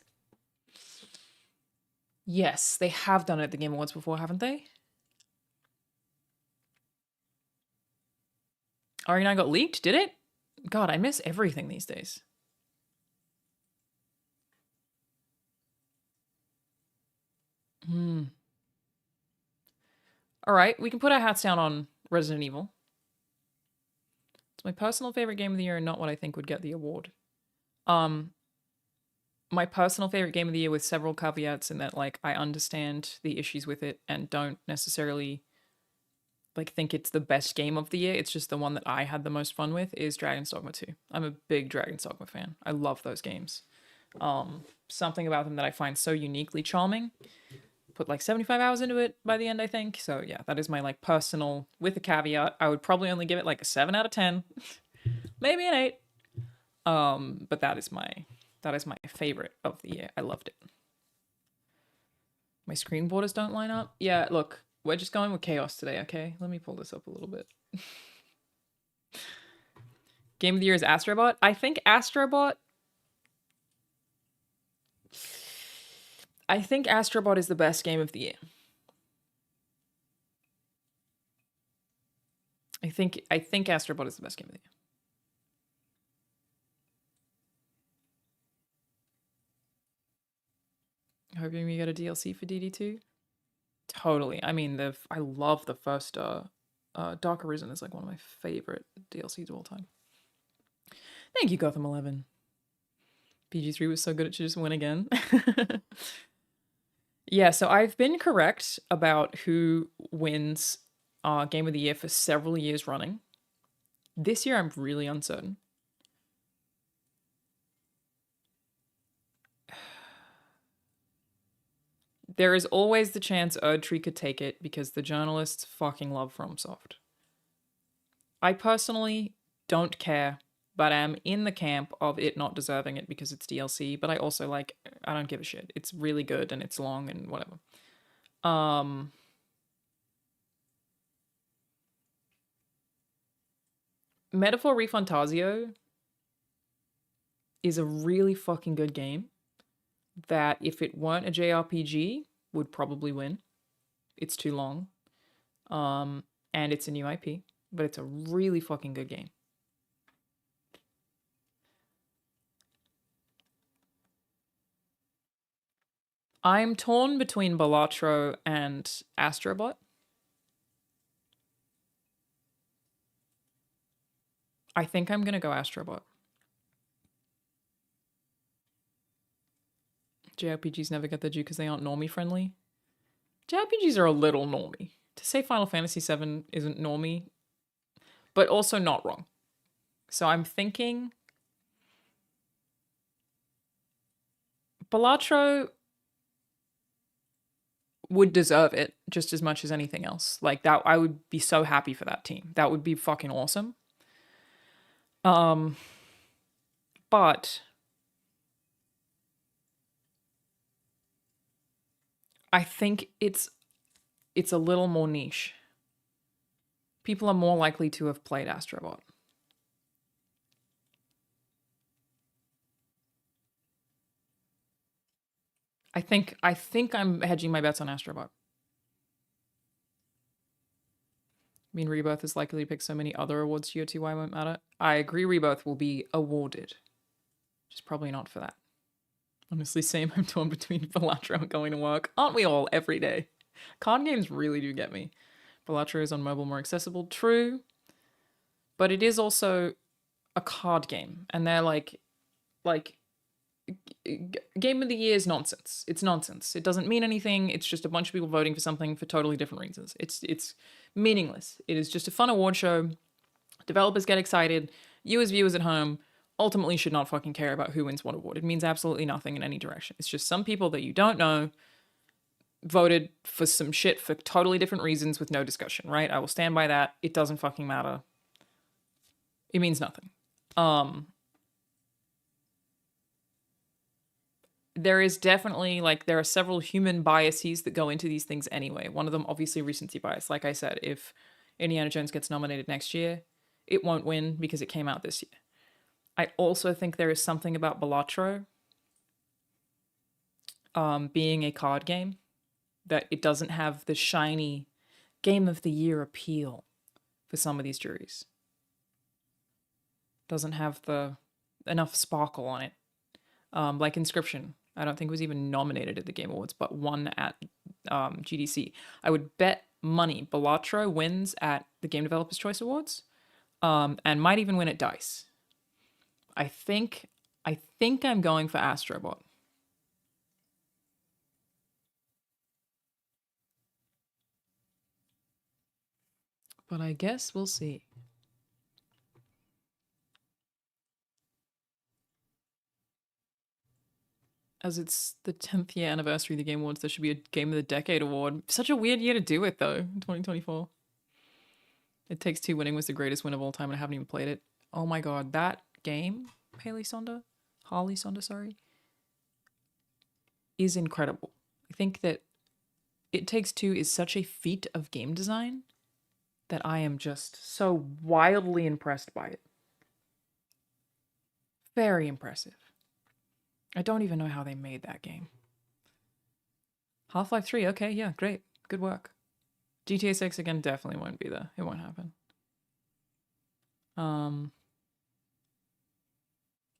Yes, they have done it at the Game Awards before, haven't they? RE9 got leaked, did it? God, I miss everything these days. All right, we can put our hats down on Resident Evil. It's my personal favorite game of the year and not what I think would get the award. My personal favorite game of the year with several caveats in that, like, I understand the issues with it and don't necessarily, like, think it's the best game of the year. It's just the one that I had the most fun with is Dragon's Dogma 2. I'm a big Dragon's Dogma fan. I love those games. Something about them that I find so uniquely charming. Put like 75 hours into it by the end, I think. So yeah, that is my like personal, with a caveat. I would probably only give it like a 7 out of 10. Maybe an 8. But that is my favorite of the year. I loved it. My screen borders don't line up. Yeah, look, we're just going with chaos today, okay? Let me pull this up a little bit. Game of the year is Astrobot. I think Astrobot is the best game of the year. I think Astrobot is the best game of the year. Hoping we get a DLC for DD2. Totally. I mean, I love the first Dark Arisen is like one of my favorite DLCs of all time. Thank you, Gotham 11. PG3 was so good it should just win again. Yeah, so I've been correct about who wins Game of the Year for several years running. This year, I'm really uncertain. There is always the chance Erdtree could take it because the journalists fucking love FromSoft. I personally don't care, but I'm in the camp of it not deserving it because it's DLC, but I also like, I don't give a shit. It's really good and it's long and whatever. Metaphor Refantasio is a really fucking good game that if it weren't a JRPG would probably win. It's too long. And it's a new IP, but it's a really fucking good game. I'm torn between Balatro and Astrobot. I think I'm gonna go Astrobot. JRPGs never get their due because they aren't normie friendly. JRPGs are a little normie. To say Final Fantasy VII isn't normie, but also not wrong. So I'm thinking Balatro would deserve it just as much as anything else. Like that, I would be so happy for that team. That would be fucking awesome. But I think it's a little more niche. People are more likely to have played Astrobot. I think I'm hedging my bets on Astrobot. I mean, Rebirth is likely to pick so many other awards GOTY won't matter. I agree Rebirth will be awarded. Just probably not for that. Honestly, same. I'm torn between Balatro and going to work. Aren't we all every day? Card games really do get me. Balatro is on mobile more accessible. True. But it is also a card game. And they're like Game of the Year is nonsense. It's nonsense. It doesn't mean anything. It's just a bunch of people voting for something for totally different reasons. It's meaningless. It is just a fun award show. Developers get excited. You as viewers at home ultimately should not fucking care about who wins what award. It means absolutely nothing in any direction. It's just some people that you don't know voted for some shit for totally different reasons with no discussion, right? I will stand by that. It doesn't fucking matter. It means nothing. There is definitely, like, there are several human biases that go into these things anyway. One of them, obviously, recency bias. Like I said, if Indiana Jones gets nominated next year, it won't win because it came out this year. I also think there is something about Balatro being a card game that it doesn't have the shiny Game of the Year appeal for some of these juries. Doesn't have the enough sparkle on it. Like Inscription, I don't think was even nominated at the Game Awards, but won at GDC. I would bet money Balatro wins at the Game Developers Choice Awards, and might even win at DICE. I think I'm going for Astrobot. But I guess we'll see. As it's the 10th year anniversary of the Game Awards, there should be a Game of the Decade award. Such a weird year to do it, though, 2024. It Takes Two winning was the greatest win of all time, and I haven't even played it. Oh my god, that game, Harley Sonder, sorry, is incredible. I think that It Takes Two is such a feat of game design that I am just so wildly impressed by it. Very impressive. I don't even know how they made that game. Half-Life 3, okay, yeah, great. Good work. GTA 6, again, definitely won't be there. It won't happen.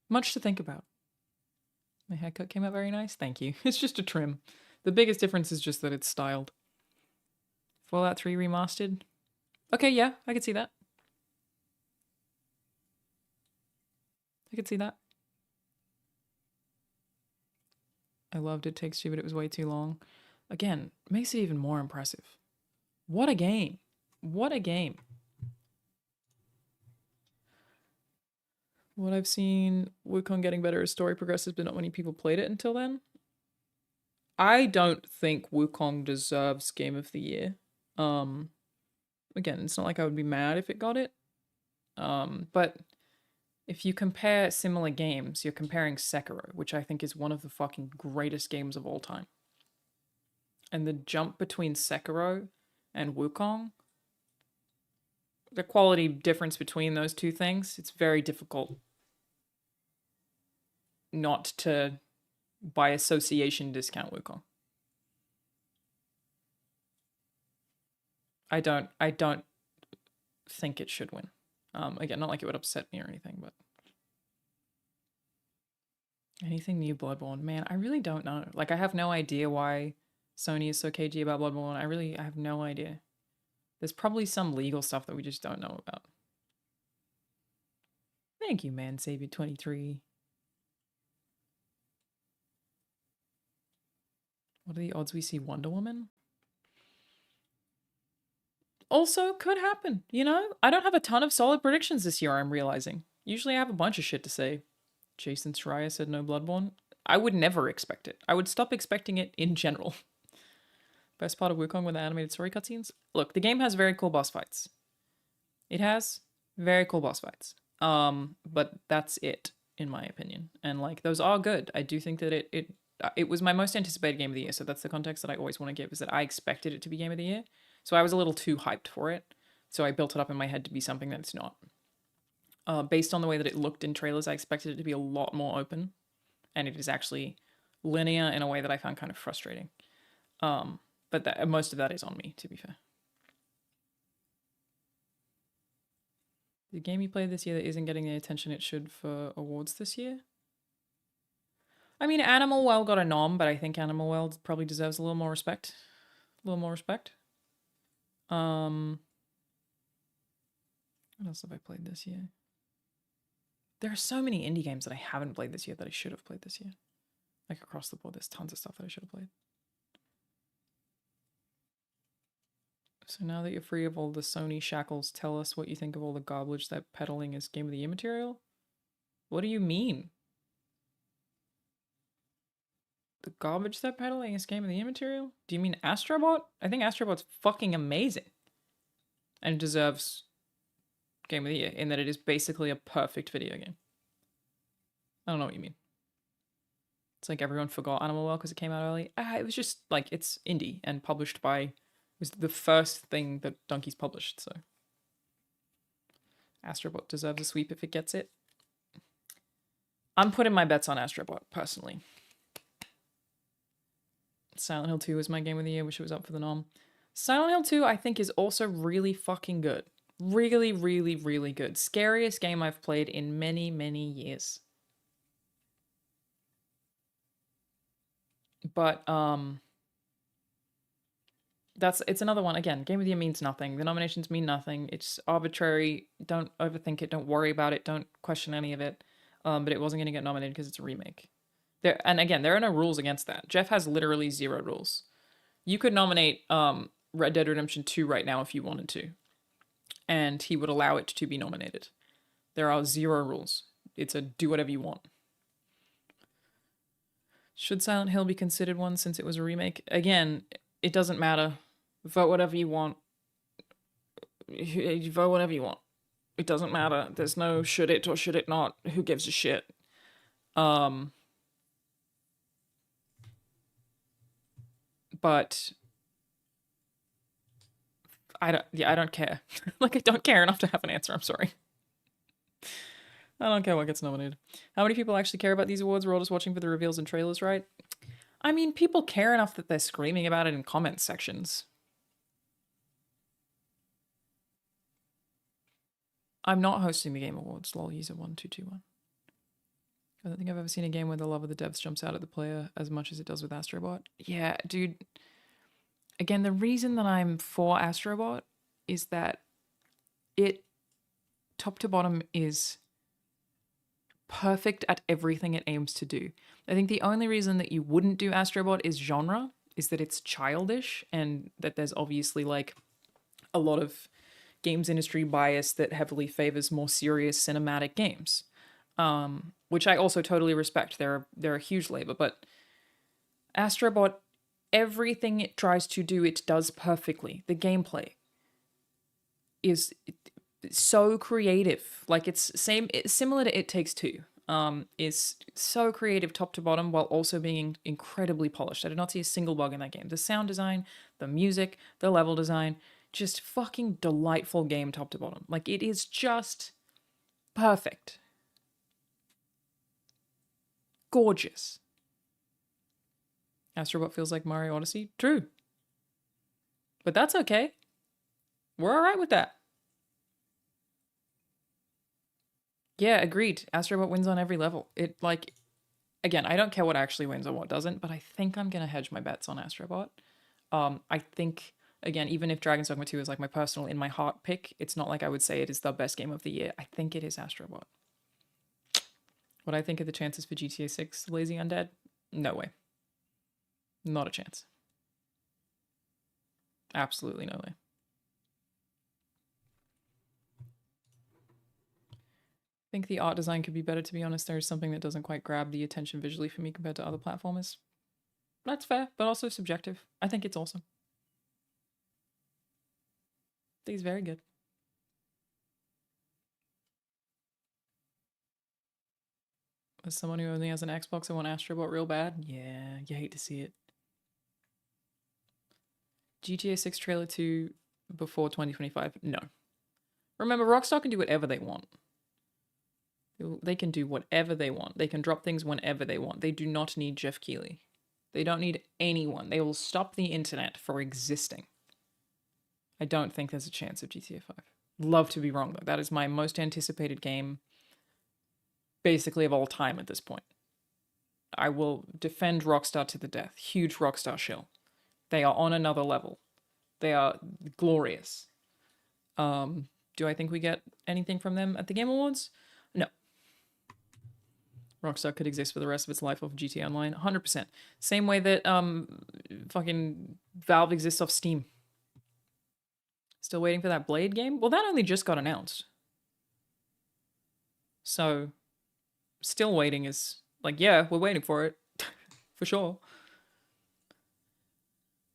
Much to think about. My haircut came out very nice. Thank you. It's just a trim. The biggest difference is just that it's styled. Fallout 3 remastered. Okay, yeah, I could see that. I could see that. I loved It Takes Two, but it was way too long. Again, makes it even more impressive. What a game. What a game. What I've seen, Wukong getting better as story progresses, but not many people played it until then. I don't think Wukong deserves Game of the Year. Again, it's not like I would be mad if it got it. But if you compare similar games, you're comparing Sekiro, which I think is one of the fucking greatest games of all time. And the jump between Sekiro and Wukong, the quality difference between those two things, it's very difficult not to, by association, discount Wukong. I don't think it should win. Again, not like it would upset me or anything, but anything new Bloodborne, man, I really don't know. Like, I have no idea why Sony is so cagey about Bloodborne. I have no idea. There's probably some legal stuff that we just don't know about. Thank you, Man Savior 23. What are the odds we see Wonder Woman? Also, could happen, you know? I don't have a ton of solid predictions this year, I'm realizing. Usually I have a bunch of shit to say. Jason Schreier said no Bloodborne. I would never expect it. I would stop expecting it in general. Best part of Wukong with the animated story cutscenes? Look, the game has very cool boss fights. It has very cool boss fights. But that's it, in my opinion. And like, those are good. I do think that it was my most anticipated game of the year, so that's the context that I always want to give, is that I expected it to be game of the year. So I was a little too hyped for it. So I built it up in my head to be something that it's not. Based on the way that it looked in trailers, I expected it to be a lot more open. And it is actually linear in a way that I found kind of frustrating. But most of that is on me, to be fair. The game you played this year that isn't getting the attention it should for awards this year? I mean, Animal World got a nom, but I think Animal World probably deserves a little more respect. What else have I played this year? There are so many indie games that I haven't played this year that I should have played this year. Like across the board, there's tons of stuff that I should have played. So now that you're free of all the Sony shackles, tell us what you think of all the garbage that peddling is Game of the Year material? What do you mean? The garbage that peddling is Game of the Year material? Do you mean Astrobot? I think Astrobot's fucking amazing. And deserves Game of the Year in that it is basically a perfect video game. I don't know what you mean. It's like everyone forgot Animal World because it came out early. It was just like, it's indie and published by, it was the first thing that Donkey's published, so. Astrobot deserves a sweep if it gets it. I'm putting my bets on Astrobot, personally. Silent Hill 2 was my game of the year. Wish it was up for the nom. Silent Hill 2, I think, is also really fucking good. Really, really, really good. Scariest game I've played in many, many years. But, it's another one. Again, game of the year means nothing. The nominations mean nothing. It's arbitrary. Don't overthink it. Don't worry about it. Don't question any of it. But it wasn't going to get nominated because it's a remake. And again, there are no rules against that. Jeff has literally 0 rules. You could nominate Red Dead Redemption 2 right now if you wanted to. And he would allow it to be nominated. There are 0 rules. It's a do whatever you want. Should Silent Hill be considered one since it was a remake? Again, it doesn't matter. Vote whatever you want. Vote whatever you want. It doesn't matter. There's no should it or should it not. Who gives a shit? But I don't care. Like, I don't care enough to have an answer. I'm sorry. I don't care what gets nominated. How many people actually care about these awards? We're all just watching for the reveals and trailers, right? I mean, people care enough that they're screaming about it in comment sections. I'm not hosting the Game Awards. Lol, user 1221. I don't think I've ever seen a game where the love of the devs jumps out at the player as much as it does with Astrobot. Yeah, dude. Again, the reason that I'm for Astrobot is that it, top to bottom, is perfect at everything it aims to do. I think the only reason that you wouldn't do Astrobot is genre, is that it's childish and that there's obviously like a lot of games industry bias that heavily favors more serious cinematic games, which I also totally respect. They're a huge labor, but Astrobot, everything it tries to do, it does perfectly. The gameplay is so creative. Like, it's similar to It Takes Two. Is so creative top to bottom while also being incredibly polished. I did not see a single bug in that game. The sound design, the music, the level design, just fucking delightful game top to bottom. Like, it is just perfect. Gorgeous. Astrobot feels like Mario Odyssey? True. But that's okay. We're alright with that. Yeah, agreed. Astrobot wins on every level. It, like, again, I don't care what actually wins and what doesn't, but I think I'm going to hedge my bets on Astrobot. I think, again, even if Dragon's Dogma 2 is like my personal, in my heart pick, it's not like I would say it is the best game of the year. I think it is Astrobot. What I think are the chances for GTA 6 Lazy Undead? No way. Not a chance. Absolutely no way. I think the art design could be better, to be honest. There is something that doesn't quite grab the attention visually for me compared to other platformers. That's fair, but also subjective. I think it's awesome. I think it's very good. As someone who only has an Xbox, I want Astrobot real bad. Yeah, you hate to see it. GTA 6 trailer 2 before 2025? No. Remember, Rockstar can do whatever they want. They can do whatever they want. They can drop things whenever they want. They do not need Jeff Keighley. They don't need anyone. They will stop the internet for existing. I don't think there's a chance of GTA 5. Love to be wrong, though. That is my most anticipated game, basically, of all time at this point. I will defend Rockstar to the death. Huge Rockstar shill. They are on another level. They are glorious. Do I think we get anything from them at the Game Awards? No. Rockstar could exist for the rest of its life off GTA Online. 100%. Same way that fucking Valve exists off Steam. Still waiting for that Blade game? Well, that only just got announced. So, still waiting is like, yeah, we're waiting for it. For sure.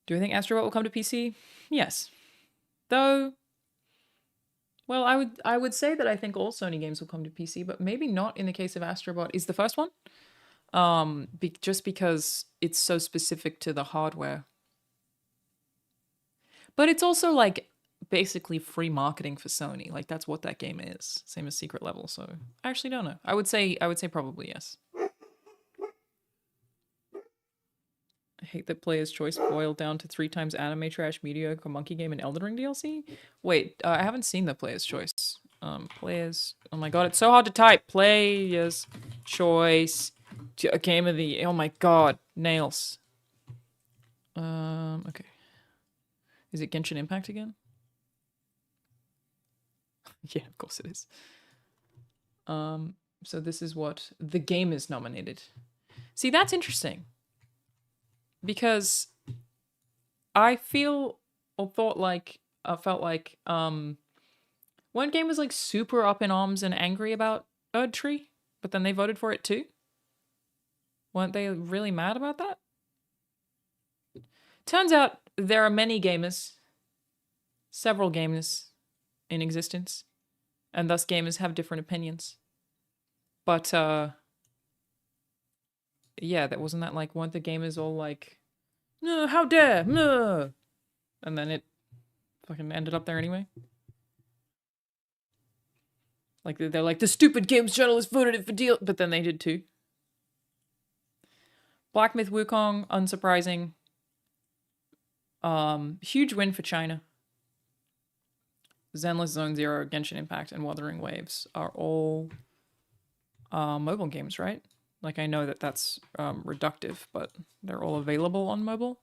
Do I think Astrobot will come to PC? Yes. Though, well, I would say that I think all Sony games will come to PC, but maybe not in the case of Astrobot. Is the first one? Just because it's so specific to the hardware. But it's also like basically free marketing for Sony. Like that's what that game is. Same as Secret Level. So I actually don't know. I would say probably yes. I hate that Player's Choice boiled down to 3 times anime trash, mediocre monkey game, and Elden Ring DLC. Wait, I haven't seen the Player's Choice. Players. Oh my god, it's so hard to type. Player's Choice. Game of the. Oh my god, nails. Okay. Is it Genshin Impact again? Yeah, of course it is. So this is what the game is nominated. See, that's interesting. Because I felt like one game was like super up in arms and angry about Erdtree, but then they voted for it too. Weren't they really mad about that? Turns out there are many gamers, several gamers in existence, and thus gamers have different opinions. But yeah, that wasn't that like, weren't the gamers all like, no, how dare, no, and then it fucking ended up there anyway. Like they're like, the stupid games journalists voted it for deal, but then they did too. Black Myth Wukong, unsurprising. Huge win for China. Zenless Zone Zero, Genshin Impact, and Wuthering Waves are all mobile games, right? Like, I know that that's reductive, but they're all available on mobile.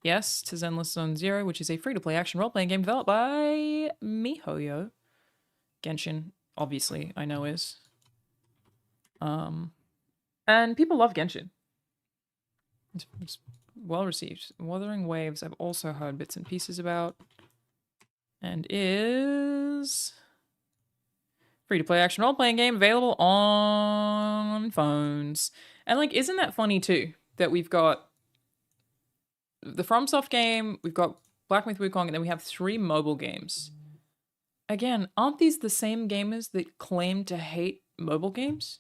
Yes, to Zenless Zone Zero, which is a free-to-play action role-playing game developed by MiHoYo. Genshin, obviously, I know is. And people love Genshin. It's well-received. Wuthering Waves, I've also heard bits and pieces about. And is... free-to-play action role-playing game available on phones. And, like, isn't that funny, too? That we've got the FromSoft game, we've got Black Myth Wukong, and then we have 3 mobile games. Again, aren't these the same gamers that claim to hate mobile games?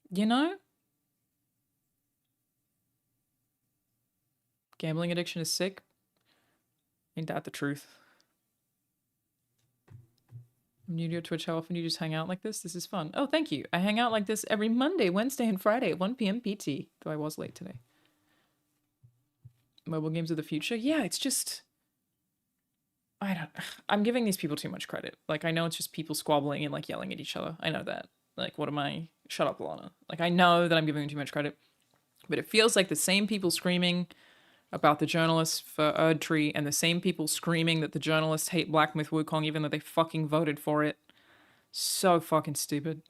You know? Gambling addiction is sick. Ain't that the truth? I'm new to your Twitch. How often do you just hang out like this? This is fun. Oh, thank you. I hang out like this every Monday, Wednesday, and Friday at 1 p.m. PT. Though I was late today. Mobile games of the future? Yeah, it's just... I'm giving these people too much credit. Like, I know it's just people squabbling and, like, yelling at each other. I know that. Like, what am I? Shut up, Alanah. Like, I know that I'm giving them too much credit. But it feels like the same people screaming about the journalists for Erdtree and the same people screaming that the journalists hate Black Myth Wukong even though they fucking voted for it So fucking stupid.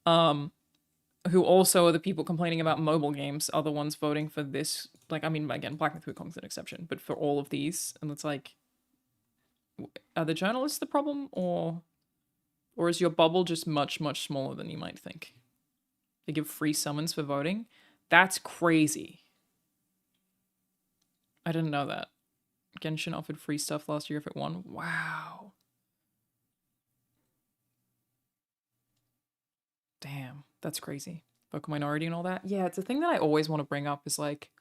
Who also are the people complaining about mobile games are the ones voting for this. Like, I mean, again, Black Myth Wukong's an exception, but for all of these, and it's like, are the journalists the problem, or is your bubble just much, much smaller than you might think? They give free summons for voting? That's crazy. I didn't know that. Genshin offered free stuff last year if it won. Wow. Damn, that's crazy. Vocal minority and all that. Yeah, it's a thing that I always want to bring up is like,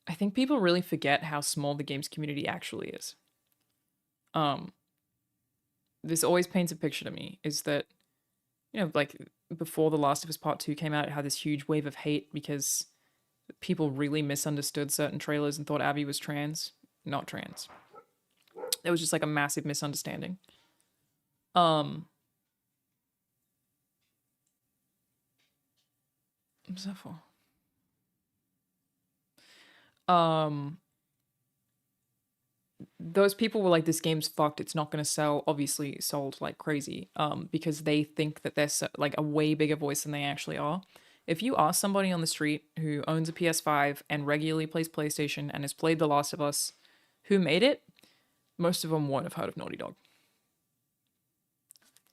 I think people really forget how small the games community actually is. This always paints a picture to me, is that, you know, like before The Last of Us Part 2 came out, it had this huge wave of hate because people really misunderstood certain trailers and thought Abby was trans. Not trans. It was just like a massive misunderstanding. What's that for? Those people were like, this game's fucked, it's not going to sell. Obviously sold like crazy, because they think that they're like a way bigger voice than they actually are. If you ask somebody on the street who owns a PS5 and regularly plays PlayStation and has played The Last of Us, who made it, most of them won't have heard of Naughty Dog.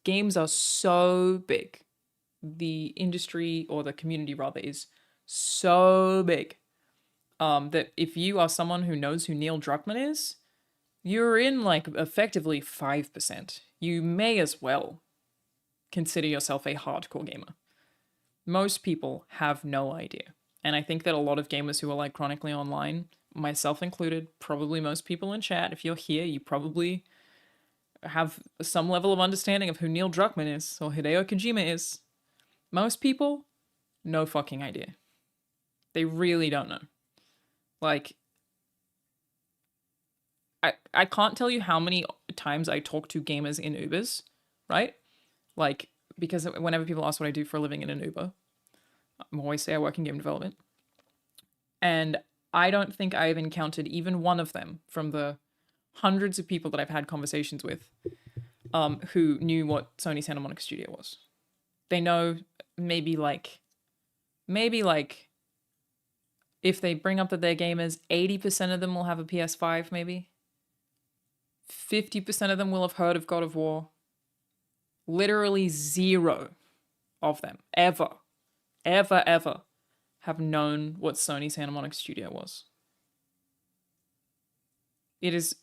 Games are so big. The industry, or the community rather, is so big, that if you are someone who knows who Neil Druckmann is, you're in like effectively 5%. You may as well consider yourself a hardcore gamer. Most people have no idea. And I think that a lot of gamers who are like chronically online, myself included, probably most people in chat, if you're here, you probably have some level of understanding of who Neil Druckmann is or Hideo Kojima is. Most people, no fucking idea. They really don't know. Like, I can't tell you how many times I talk to gamers in Ubers, right? Like, because whenever people ask what I do for a living in an Uber, I'm always say I work in game development. And I don't think I've encountered even one of them from the hundreds of people that I've had conversations with, who knew what Sony Santa Monica Studio was. They know maybe like, if they bring up that they're gamers, 80% of them will have a PS5 maybe. 50% of them will have heard of God of War. Literally zero of them ever have known what Sony Santa Monica Studio was. It is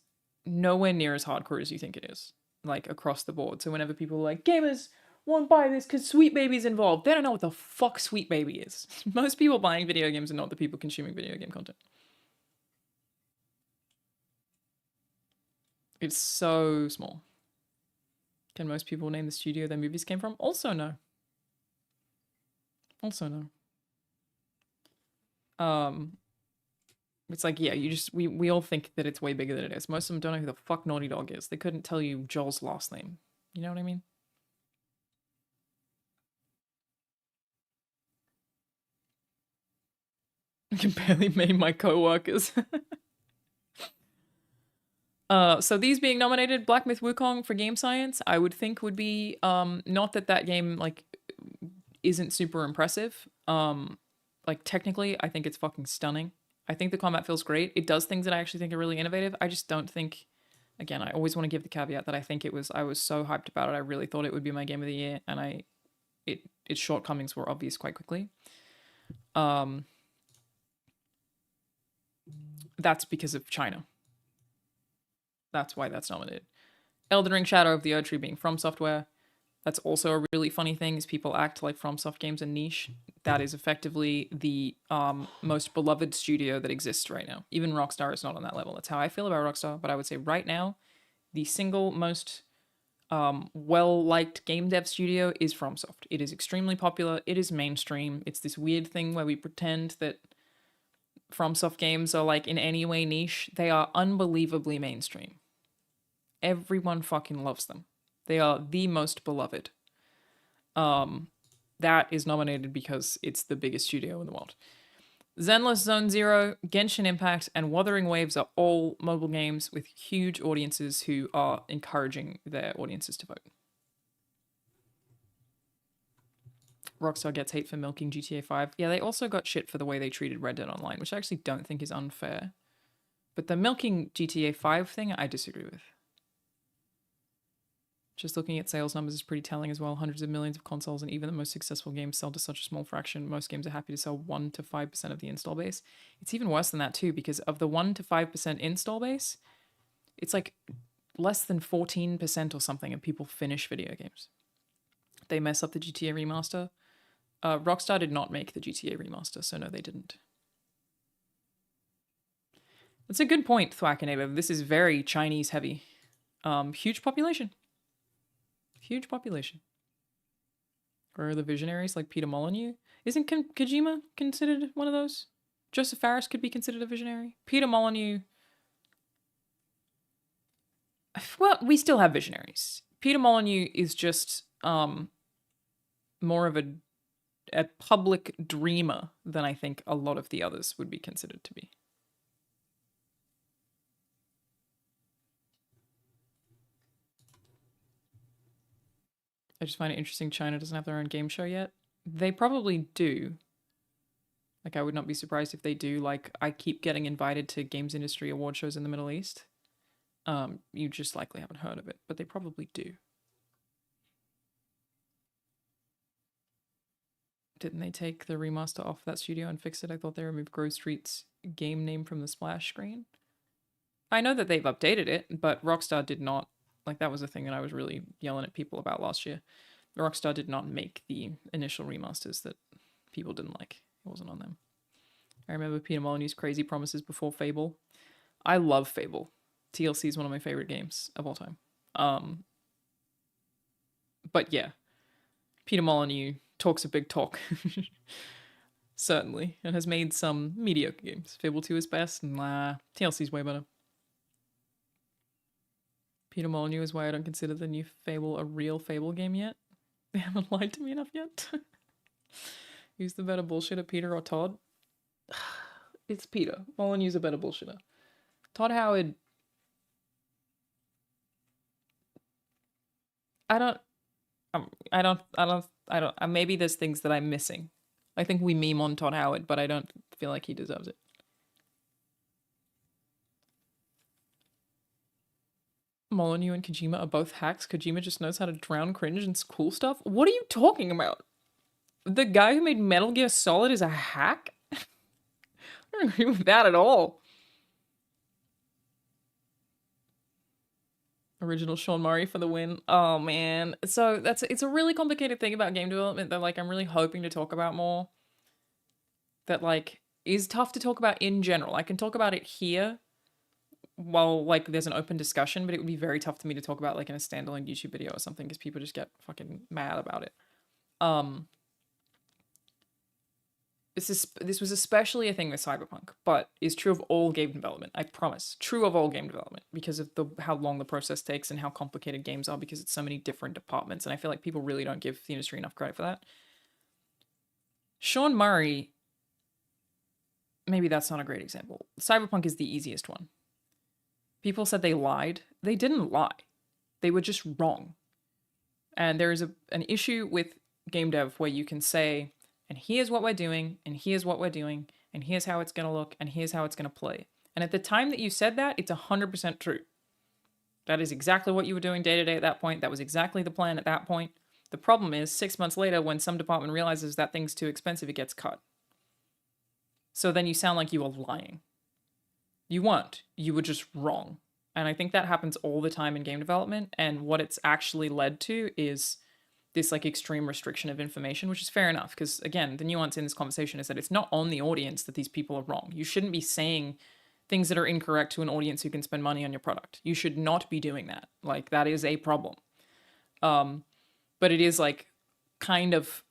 nowhere near as hardcore as you think it is, like across the board. So whenever people are like, gamers won't buy this because Sweet Baby's involved, they don't know what the fuck Sweet Baby is. Most people buying video games are not the people consuming video game content. It's so small. Can most people name the studio their movies came from? Also no. Also no. It's like, yeah, we all think that it's way bigger than it is. Most of them don't know who the fuck Naughty Dog is. They couldn't tell you Joel's last name. You know what I mean? I can barely name my co-workers. So these being nominated, Black Myth Wukong for Game Science, I would think would be, not that game, like, isn't super impressive. Like, technically, I think it's fucking stunning. I think the combat feels great. It does things that I actually think are really innovative. I just don't think, again, I always want to give the caveat that I think I was so hyped about it. I really thought it would be my game of the year, and its shortcomings were obvious quite quickly. That's because of China. That's why that's nominated. Elden Ring Shadow of the Erdtree being From Software. That's also a really funny thing, is people act like FromSoft games are niche. That is effectively the most beloved studio that exists right now. Even Rockstar is not on that level. That's how I feel about Rockstar, but I would say right now, the single most well-liked game dev studio is FromSoft. It is extremely popular. It is mainstream. It's this weird thing where we pretend that FromSoft games are like in any way niche. They are unbelievably mainstream. Everyone fucking loves them. They are the most beloved. That is nominated because it's the biggest studio in the world. Zenless Zone Zero, Genshin Impact, and Wuthering Waves are all mobile games with huge audiences who are encouraging their audiences to vote. Rockstar gets hate for milking GTA 5. Yeah, they also got shit for the way they treated Red Dead Online, which I actually don't think is unfair. But the milking GTA 5 thing, I disagree with. Just looking at sales numbers is pretty telling as well. Hundreds of millions of consoles, and even the most successful games sell to such a small fraction. Most games are happy to sell 1 to 5% of the install base. It's even worse than that too, because of the 1 to 5% install base, it's like less than 14% or something of people finish video games. They mess up the GTA remaster. Rockstar did not make the GTA remaster, so no, they didn't. That's a good point, Thwackaneva. This is very Chinese heavy. Huge population. Huge population. Or are the visionaries like Peter Molyneux? Isn't Kojima considered one of those? Joseph Fares could be considered a visionary. Peter Molyneux... Well, we still have visionaries. Peter Molyneux is just more of a public dreamer than I think a lot of the others would be considered to be. I just find it interesting China doesn't have their own game show yet. They probably do. Like, I would not be surprised if they do. Like, I keep getting invited to games industry award shows in the Middle East. You just likely haven't heard of it, but they probably do. Didn't they take the remaster off that studio and fix it? I thought they removed Grove Street's game name from the splash screen. I know that they've updated it, but Rockstar did not. Like, that was the thing that I was really yelling at people about last year. Rockstar did not make the initial remasters that people didn't like. It wasn't on them. I remember Peter Molyneux's crazy promises before Fable. I love Fable. TLC is one of my favorite games of all time. But yeah, Peter Molyneux talks a big talk. Certainly. And has made some mediocre games. Fable 2 is best, and TLC is way better. Peter Molyneux is why I don't consider the new Fable a real Fable game yet. They haven't lied to me enough yet. Who's the better bullshitter, Peter or Todd? It's Peter. Molyneux's a better bullshitter. Todd Howard... maybe there's things that I'm missing. I think we meme on Todd Howard, but I don't feel like he deserves it. Molyneux and Kojima are both hacks. Kojima just knows how to drown cringe and cool stuff. What are you talking about? The guy who made Metal Gear Solid is a hack? I don't agree with that at all. Original Sean Murray for the win. Oh man. So it's a really complicated thing about game development that like I'm really hoping to talk about more. That like is tough to talk about in general. I can talk about it here while like there's an open discussion, but it would be very tough for me to talk about like in a standalone YouTube video or something because people just get fucking mad about it. This was especially a thing with Cyberpunk, but is true of all game development. I promise. True of all game development because of how long the process takes and how complicated games are because it's so many different departments. And I feel like people really don't give the industry enough credit for that. Sean Murray, maybe that's not a great example. Cyberpunk is the easiest one. People said they lied. They didn't lie. They were just wrong. And there is an issue with game dev where you can say, and here's what we're doing, and here's what we're doing, and here's how it's going to look, and here's how it's going to play. And at the time that you said that, it's 100% true. That is exactly what you were doing day to day at that point. That was exactly the plan at that point. The problem is 6 months later, when some department realizes that thing's too expensive, it gets cut. So then you sound like you were lying. You weren't. You were just wrong. And I think that happens all the time in game development. And what it's actually led to is this like extreme restriction of information, which is fair enough. Because again, the nuance in this conversation is that it's not on the audience that these people are wrong. You shouldn't be saying things that are incorrect to an audience who can spend money on your product. You should not be doing that. Like that is a problem. But it is like kind of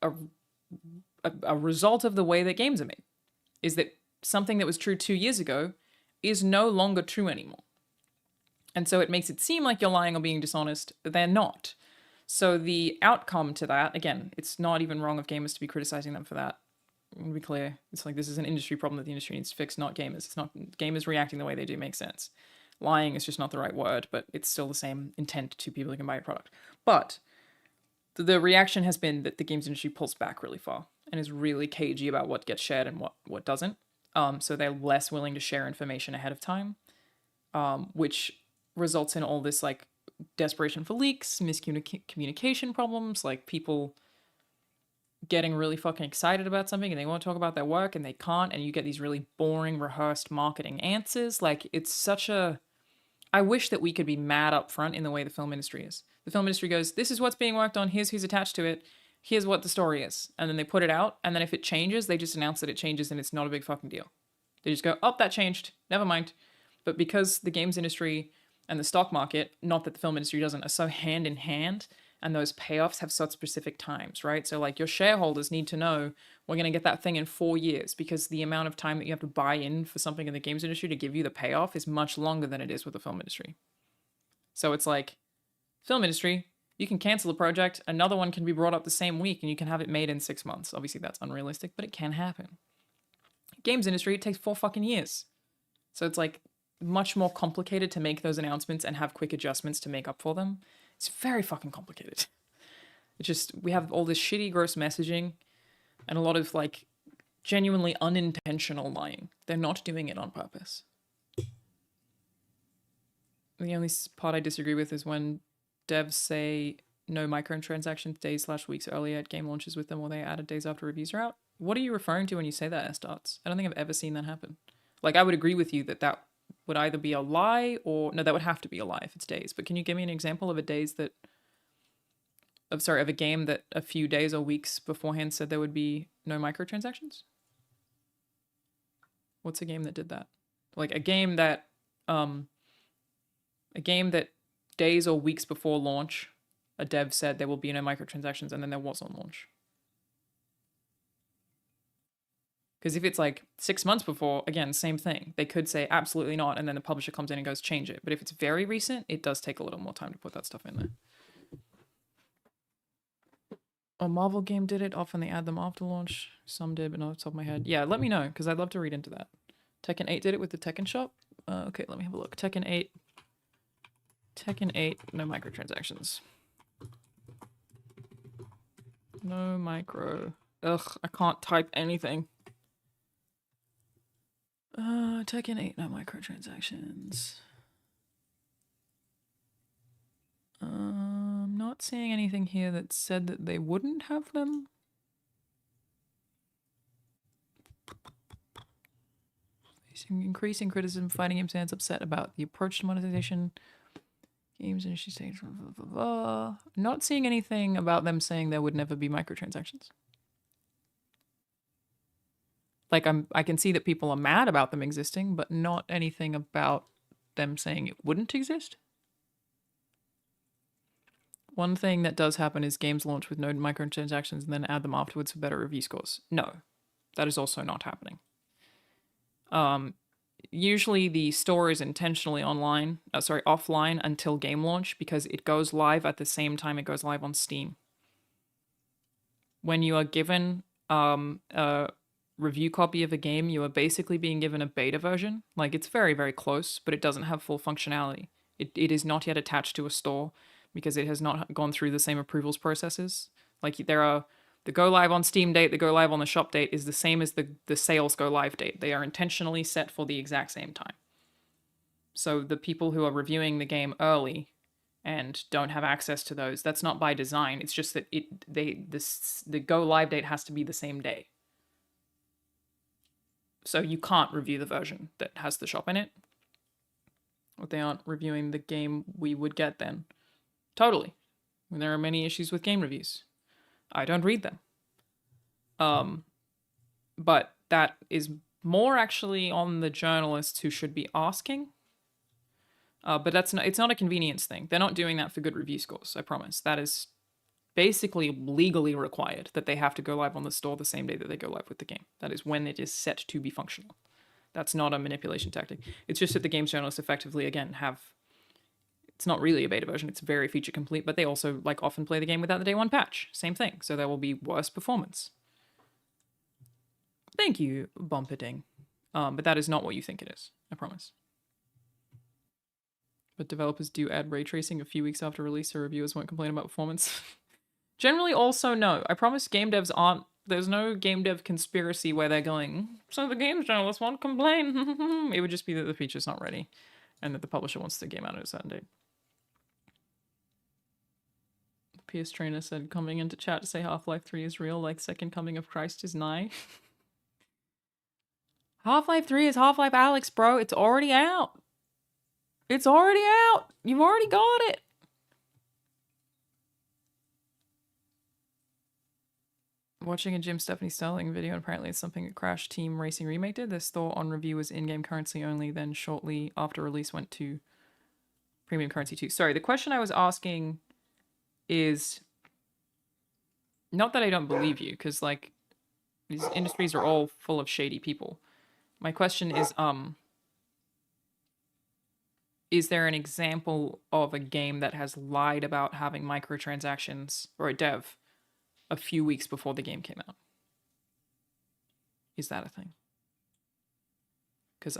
a result of the way that games are made. Is that something that was true 2 years ago is no longer true anymore. And so it makes it seem like you're lying or being dishonest. They're not. So the outcome to that, again, it's not even wrong of gamers to be criticizing them for that. to be clear. It's like this is an industry problem that the industry needs to fix, not gamers. It's not gamers reacting the way they do makes sense. Lying is just not the right word, but it's still the same intent to people who can buy a product. But the reaction has been that the games industry pulls back really far and is really cagey about what gets shared and what doesn't. So they're less willing to share information ahead of time, which results in all this like desperation for leaks, miscommunication problems, like people getting really fucking excited about something and they want to talk about their work and they can't, and you get these really boring rehearsed marketing answers. Like it's such a... I wish that we could be mad up front in the way the film industry is. The film industry goes, this is what's being worked on, here's who's attached to it, here's what the story is. And then they put it out, and then if it changes, they just announce that it changes and it's not a big fucking deal. They just go, oh, that changed, never mind. But because the games industry and the stock market, not that the film industry doesn't, are so hand in hand, and those payoffs have such specific times, right? So like your shareholders need to know we're going to get that thing in 4 years, because the amount of time that you have to buy in for something in the games industry to give you the payoff is much longer than it is with the film industry. So it's like, film industry, you can cancel a project, another one can be brought up the same week, and you can have it made in 6 months. Obviously that's unrealistic, but it can happen. Games industry, it takes 4 fucking years. So it's like much more complicated to make those announcements and have quick adjustments to make up for them. It's very fucking complicated. It's just, we have all this shitty, gross messaging and a lot of like genuinely unintentional lying. They're not doing it on purpose. The only part I disagree with is when devs say no microtransactions days/weeks earlier at game launches with them, or they added days after reviews are out. What are you referring to when you say that, S-Dots? I don't think I've ever seen that happen. Like, I would agree with you that that would either be a lie or... No, that would have to be a lie if it's days. But can you give me an example of a days that... of a game that a few days or weeks beforehand said there would be no microtransactions? What's a game that did that? Like a game that days or weeks before launch, a dev said there will be no microtransactions, and then there was on launch. Because if it's like 6 months before, again, same thing. They could say absolutely not, and then the publisher comes in and goes change it. But if it's very recent, it does take a little more time to put that stuff in there. A Marvel game did it. Often they add them after launch. Some did, but not off the top of my head. Yeah, let me know, because I'd love to read into that. Tekken 8 did it with the Tekken shop. Okay, let me have a look. Tekken 8. Tekken 8, no microtransactions. No micro. Ugh, I can't type anything. Tekken 8, no microtransactions. I'm not seeing anything here that said that they wouldn't have them. Facing increasing criticism, fighting game fans upset about the approach to monetization. Games industry stage, blah, blah, blah, blah. Not seeing anything about them saying there would never be microtransactions. Like, I can see that people are mad about them existing, but not anything about them saying it wouldn't exist. One thing that does happen is games launch with no microtransactions and then add them afterwards for better review scores. No, that is also not happening. Usually the store is intentionally offline until game launch, because it goes live at the same time it goes live on Steam. When you are given a review copy of a game, you are basically being given a beta version. Like, it's very, very close, but it doesn't have full functionality. It is not yet attached to a store because it has not gone through the same approvals processes. Like, there are the go live on Steam date, the go live on the shop date is the same as the sales go live date. They are intentionally set for the exact same time. So the people who are reviewing the game early and don't have access to those, that's not by design. It's just that the go live date has to be the same day. So you can't review the version that has the shop in it. Or they aren't reviewing the game we would get then. Totally. And there are many issues with game reviews. I don't read them. But that is more actually on the journalists who should be asking. But it's not a convenience thing. They're not doing that for good review scores, I promise. That is basically legally required, that they have to go live on the store the same day that they go live with the game. That is when it is set to be functional. That's not a manipulation tactic. It's just that the games journalists effectively, again, it's not really a beta version, it's very feature complete, but they also often play the game without the day one patch. Same thing. So there will be worse performance. Thank you, Bumperding. But that is not what you think it is. I promise. But developers do add ray tracing a few weeks after release, so reviewers won't complain about performance. Generally, also no. I promise game devs aren't. There's no game dev conspiracy where they're going, so the games journalists won't complain. It would just be that the feature's not ready and that the publisher wants the game out at a certain date. PS Trainer said, coming into chat to say Half-Life 3 is real, like Second Coming of Christ is nigh. Half-Life 3 is Half-Life Alyx, bro. It's already out. It's already out. You've already got it. Watching a Jim Stephanie Sterling video, and apparently it's something that Crash Team Racing Remake did. This thought on review was in-game currency only, then shortly after release went to premium currency too. Sorry, the question I was asking is not that I don't believe you, because like these industries are all full of shady people. My question is there an example of a game that has lied about having microtransactions, or a dev, a few weeks before the game came out? Is that a thing? Because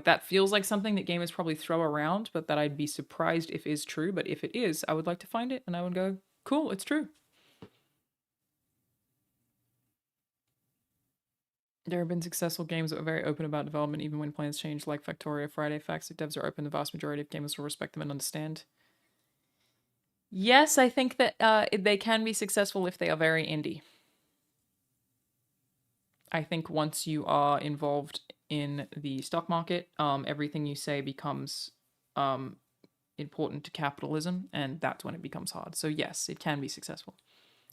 that feels like something that gamers probably throw around, but that I'd be surprised if is true. But if it is, I would like to find it, and I would go, cool, it's true. There have been successful games that were very open about development, even when plans changed, like Factorio, Friday Facts. If devs are open, the vast majority of gamers will respect them and understand. Yes, I think that they can be successful if they are very indie. I think once you are involved in the stock market, everything you say becomes important to capitalism, and that's when it becomes hard. So yes, it can be successful.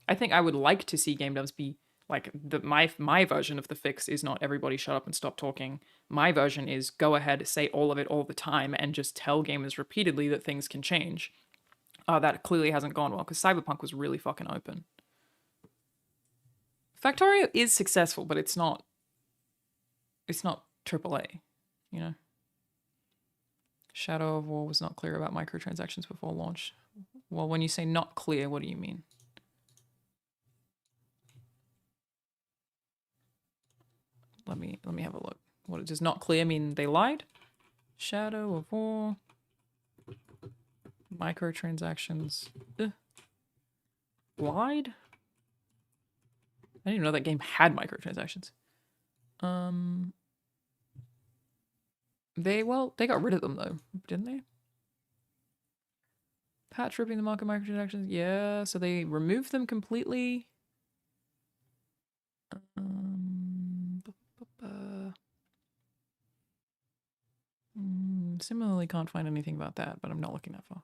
I think I would like to see game devs be like my version of the fix is not everybody shut up and stop talking. My version is go ahead, say all of it all the time, and just tell gamers repeatedly that things can change. That clearly hasn't gone well, because Cyberpunk was really fucking open. Factorio is successful, but it's not AAA, you know? Shadow of War was not clear about microtransactions before launch. Well, when you say not clear, what do you mean? Let me have a look. What does not clear mean? They lied? Shadow of War. Microtransactions. Lied? I didn't even know that game had microtransactions. They got rid of them though, didn't they? Patch ripping the market microtransactions. Yeah, so they removed them completely. Similarly, can't find anything about that, but I'm not looking that far.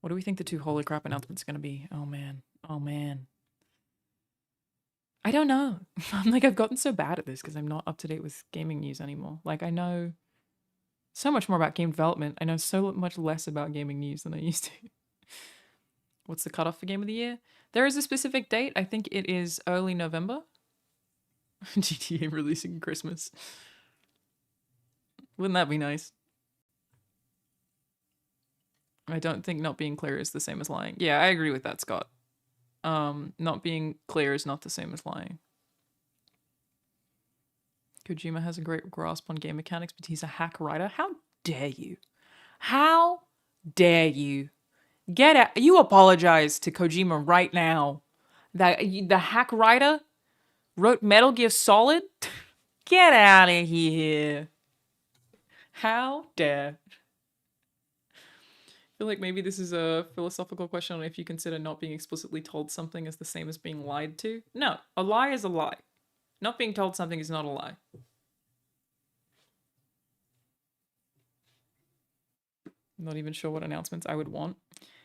What do we think the two holy crap announcements are going to be? Oh man. Oh man. I don't know. I'm like, I've gotten so bad at this because I'm not up to date with gaming news anymore. Like, I know so much more about game development. I know so much less about gaming news than I used to. What's the cutoff for Game of the Year? There is a specific date. I think it is early November. GTA releasing Christmas. Wouldn't that be nice? I don't think not being clear is the same as lying. Yeah, I agree with that, Scott. Not being clear is not the same as lying. Kojima has a great grasp on game mechanics, but he's a hack writer. How dare you? How dare you? Get out. You apologize to Kojima right now. That the hack writer wrote Metal Gear Solid? Get out of here. How dare. I feel like maybe this is a philosophical question on if you consider not being explicitly told something as the same as being lied to. No, a lie is a lie. Not being told something is not a lie. Not even sure what announcements I would want.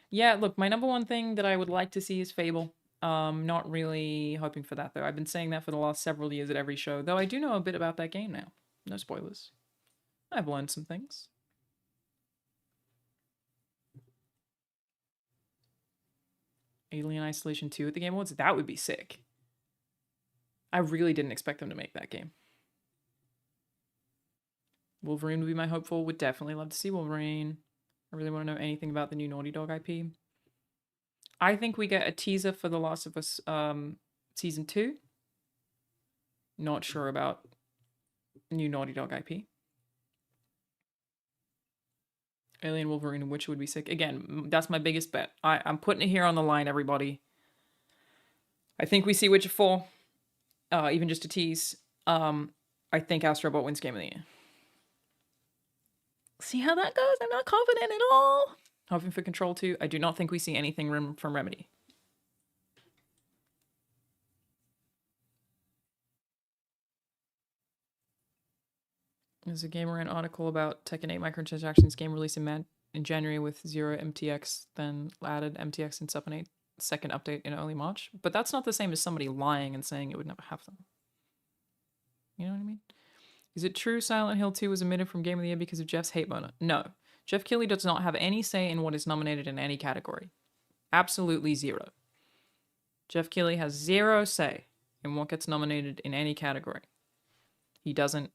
Yeah, look, my number one thing that I would like to see is Fable. Not really hoping for that, though. I've been saying that for the last several years at every show, though I do know a bit about that game now. No spoilers. I've learned some things. Alien Isolation 2 at the Game Awards? That would be sick. I really didn't expect them to make that game. Wolverine would be my hopeful. Would definitely love to see Wolverine. I really want to know anything about the new Naughty Dog IP. I think we get a teaser for The Last of Us Season 2. Not sure about new Naughty Dog IP. Alien, Wolverine, and Witcher would be sick. Again, that's my biggest bet. I'm putting it here on the line, everybody. I think we see Witcher 4. Even just a tease. I think Astrobot wins Game of the Year. See how that goes? I'm not confident at all. Hoping for Control 2. I do not think we see anything from Remedy. There's a Gamerant article about Tekken 8 microtransactions game release in January with 0 MTX, then added MTX in Sup 8 second update in early March. But that's not the same as somebody lying and saying it would never have them. You know what I mean? Is it true Silent Hill 2 was omitted from Game of the Year because of Jeff's hate boner? No. Jeff Keighley does not have any say in what is nominated in any category. Absolutely zero. Jeff Keighley has zero say in what gets nominated in any category. He doesn't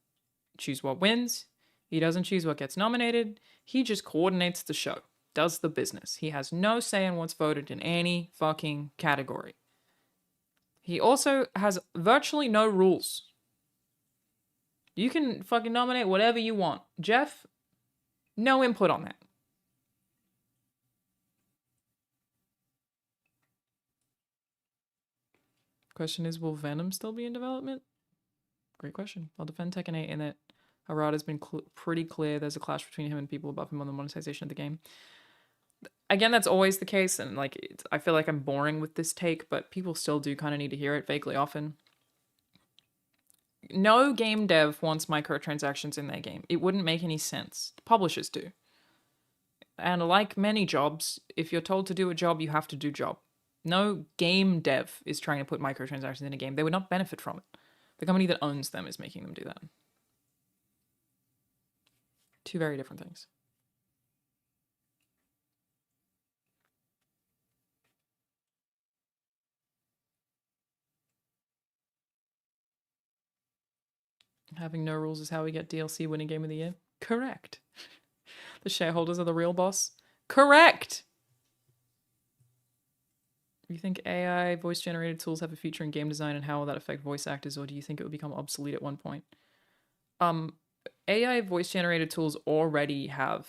choose what wins. He doesn't choose what gets nominated. He just coordinates the show, does the business. He has no say in what's voted in any fucking category. He also has virtually no rules. You can fucking nominate whatever you want. Jeff, no input on that. Question is, will Venom still be in development? Great question. I'll defend Tekken 8 in that Harada's been pretty clear there's a clash between him and people above him on the monetization of the game. Again, that's always the case, and like I feel like I'm boring with this take, but people still do kind of need to hear it vaguely often. No game dev wants microtransactions in their game. It wouldn't make any sense. The publishers do. And like many jobs, if you're told to do a job, you have to do job. No game dev is trying to put microtransactions in a game. They would not benefit from it. The company that owns them is making them do that. Two very different things. Having no rules is how we get DLC winning Game of the Year. Correct. The shareholders are the real boss. Correct. Do you think AI voice-generated tools have a future in game design, and how will that affect voice actors, or do you think it will become obsolete at one point? AI voice-generated tools already have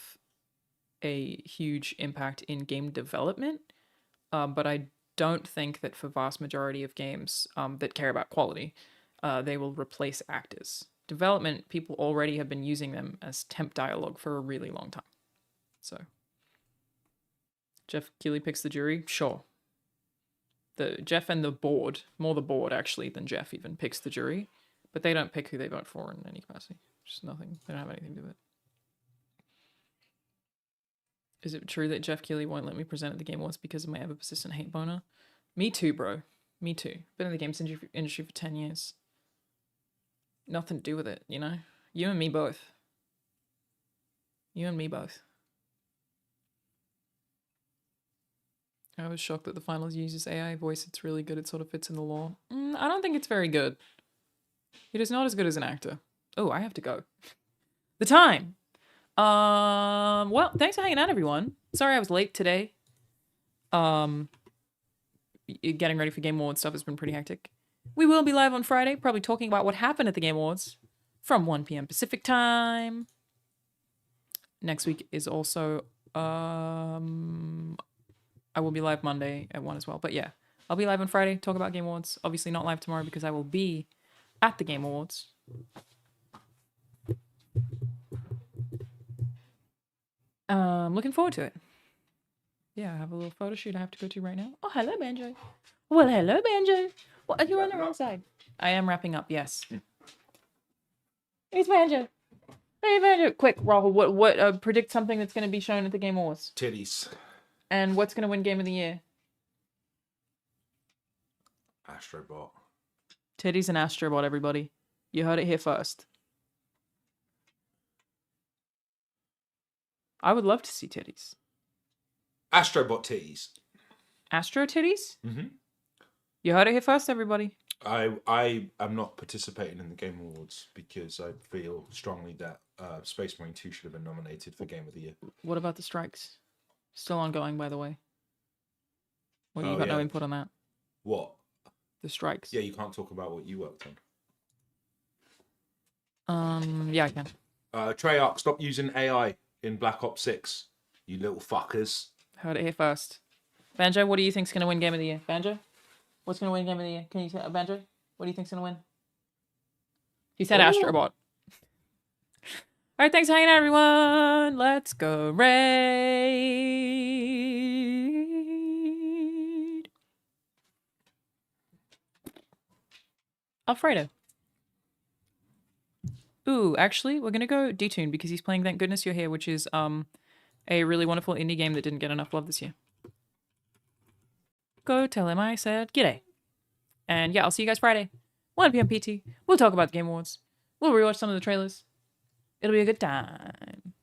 a huge impact in game development, but I don't think that for vast majority of games that care about quality, they will replace actors. Development, people already have been using them as temp dialogue for a really long time. So, Jeff Keighley picks the jury? Sure. Jeff and the board, more the board actually than Jeff even, picks the jury, but they don't pick who they vote for in any capacity. Just nothing. They don't have anything to do with it. Is it true that Jeff Keighley won't let me present at the Game Awards because of my ever-persistent hate boner? Me too, bro. Me too. Been in the games industry for 10 years. Nothing to do with it, you know? You and me both. You and me both. I was shocked that the finals uses AI voice. It's really good. It sort of fits in the law. I don't think it's very good. It is not as good as an actor. Oh, I have to go. The time. Well, thanks for hanging out, everyone. Sorry I was late today. Getting ready for Game Awards stuff has been pretty hectic. We will be live on Friday, probably talking about what happened at the Game Awards from 1 p.m. Pacific time. Next week is also, I will be live Monday at 1 as well. But yeah, I'll be live on Friday, talk about Game Awards. Obviously not live tomorrow because I will be at the Game Awards. Looking forward to it. Yeah, I have a little photo shoot I have to go to right now. Oh, hello, Banjo. Well, hello, Banjo. What, are you on the wrong side? I am wrapping up, yes. It's Banjo. Hey, Banjo. Quick, Rahul, what predict something that's going to be shown at the Game Awards. Titties. And what's going to win Game of the Year? Astrobot. Titties and Astrobot, everybody. You heard it here first. I would love to see titties. Astrobot titties. Astro titties? Mm-hmm. You heard it here first, everybody. I am not participating in the Game Awards because I feel strongly that Space Marine 2 should have been nominated for Game of the Year. What about the strikes? Still ongoing, by the way. Well, you Oh, got no yeah. input on that. What? The strikes. Yeah, you can't talk about what you worked on. Yeah, I can. Treyarch, stop using AI in Black Ops 6, you little fuckers. Heard it here first. Banjo, what do you think's gonna win Game of the Year? Banjo, what's gonna win Game of the Year? Can you say Banjo? What do you think's gonna win? He said Astrobot. All right, thanks for hanging out, everyone. Let's go raid. Alfredo. Ooh, actually, we're gonna go Detune because he's playing Thank Goodness You're Here, which is a really wonderful indie game that didn't get enough love this year. Go tell him I said g'day. And yeah, I'll see you guys Friday, 1 p.m. PT. We'll talk about the Game Awards. We'll rewatch some of the trailers. It'll be a good time.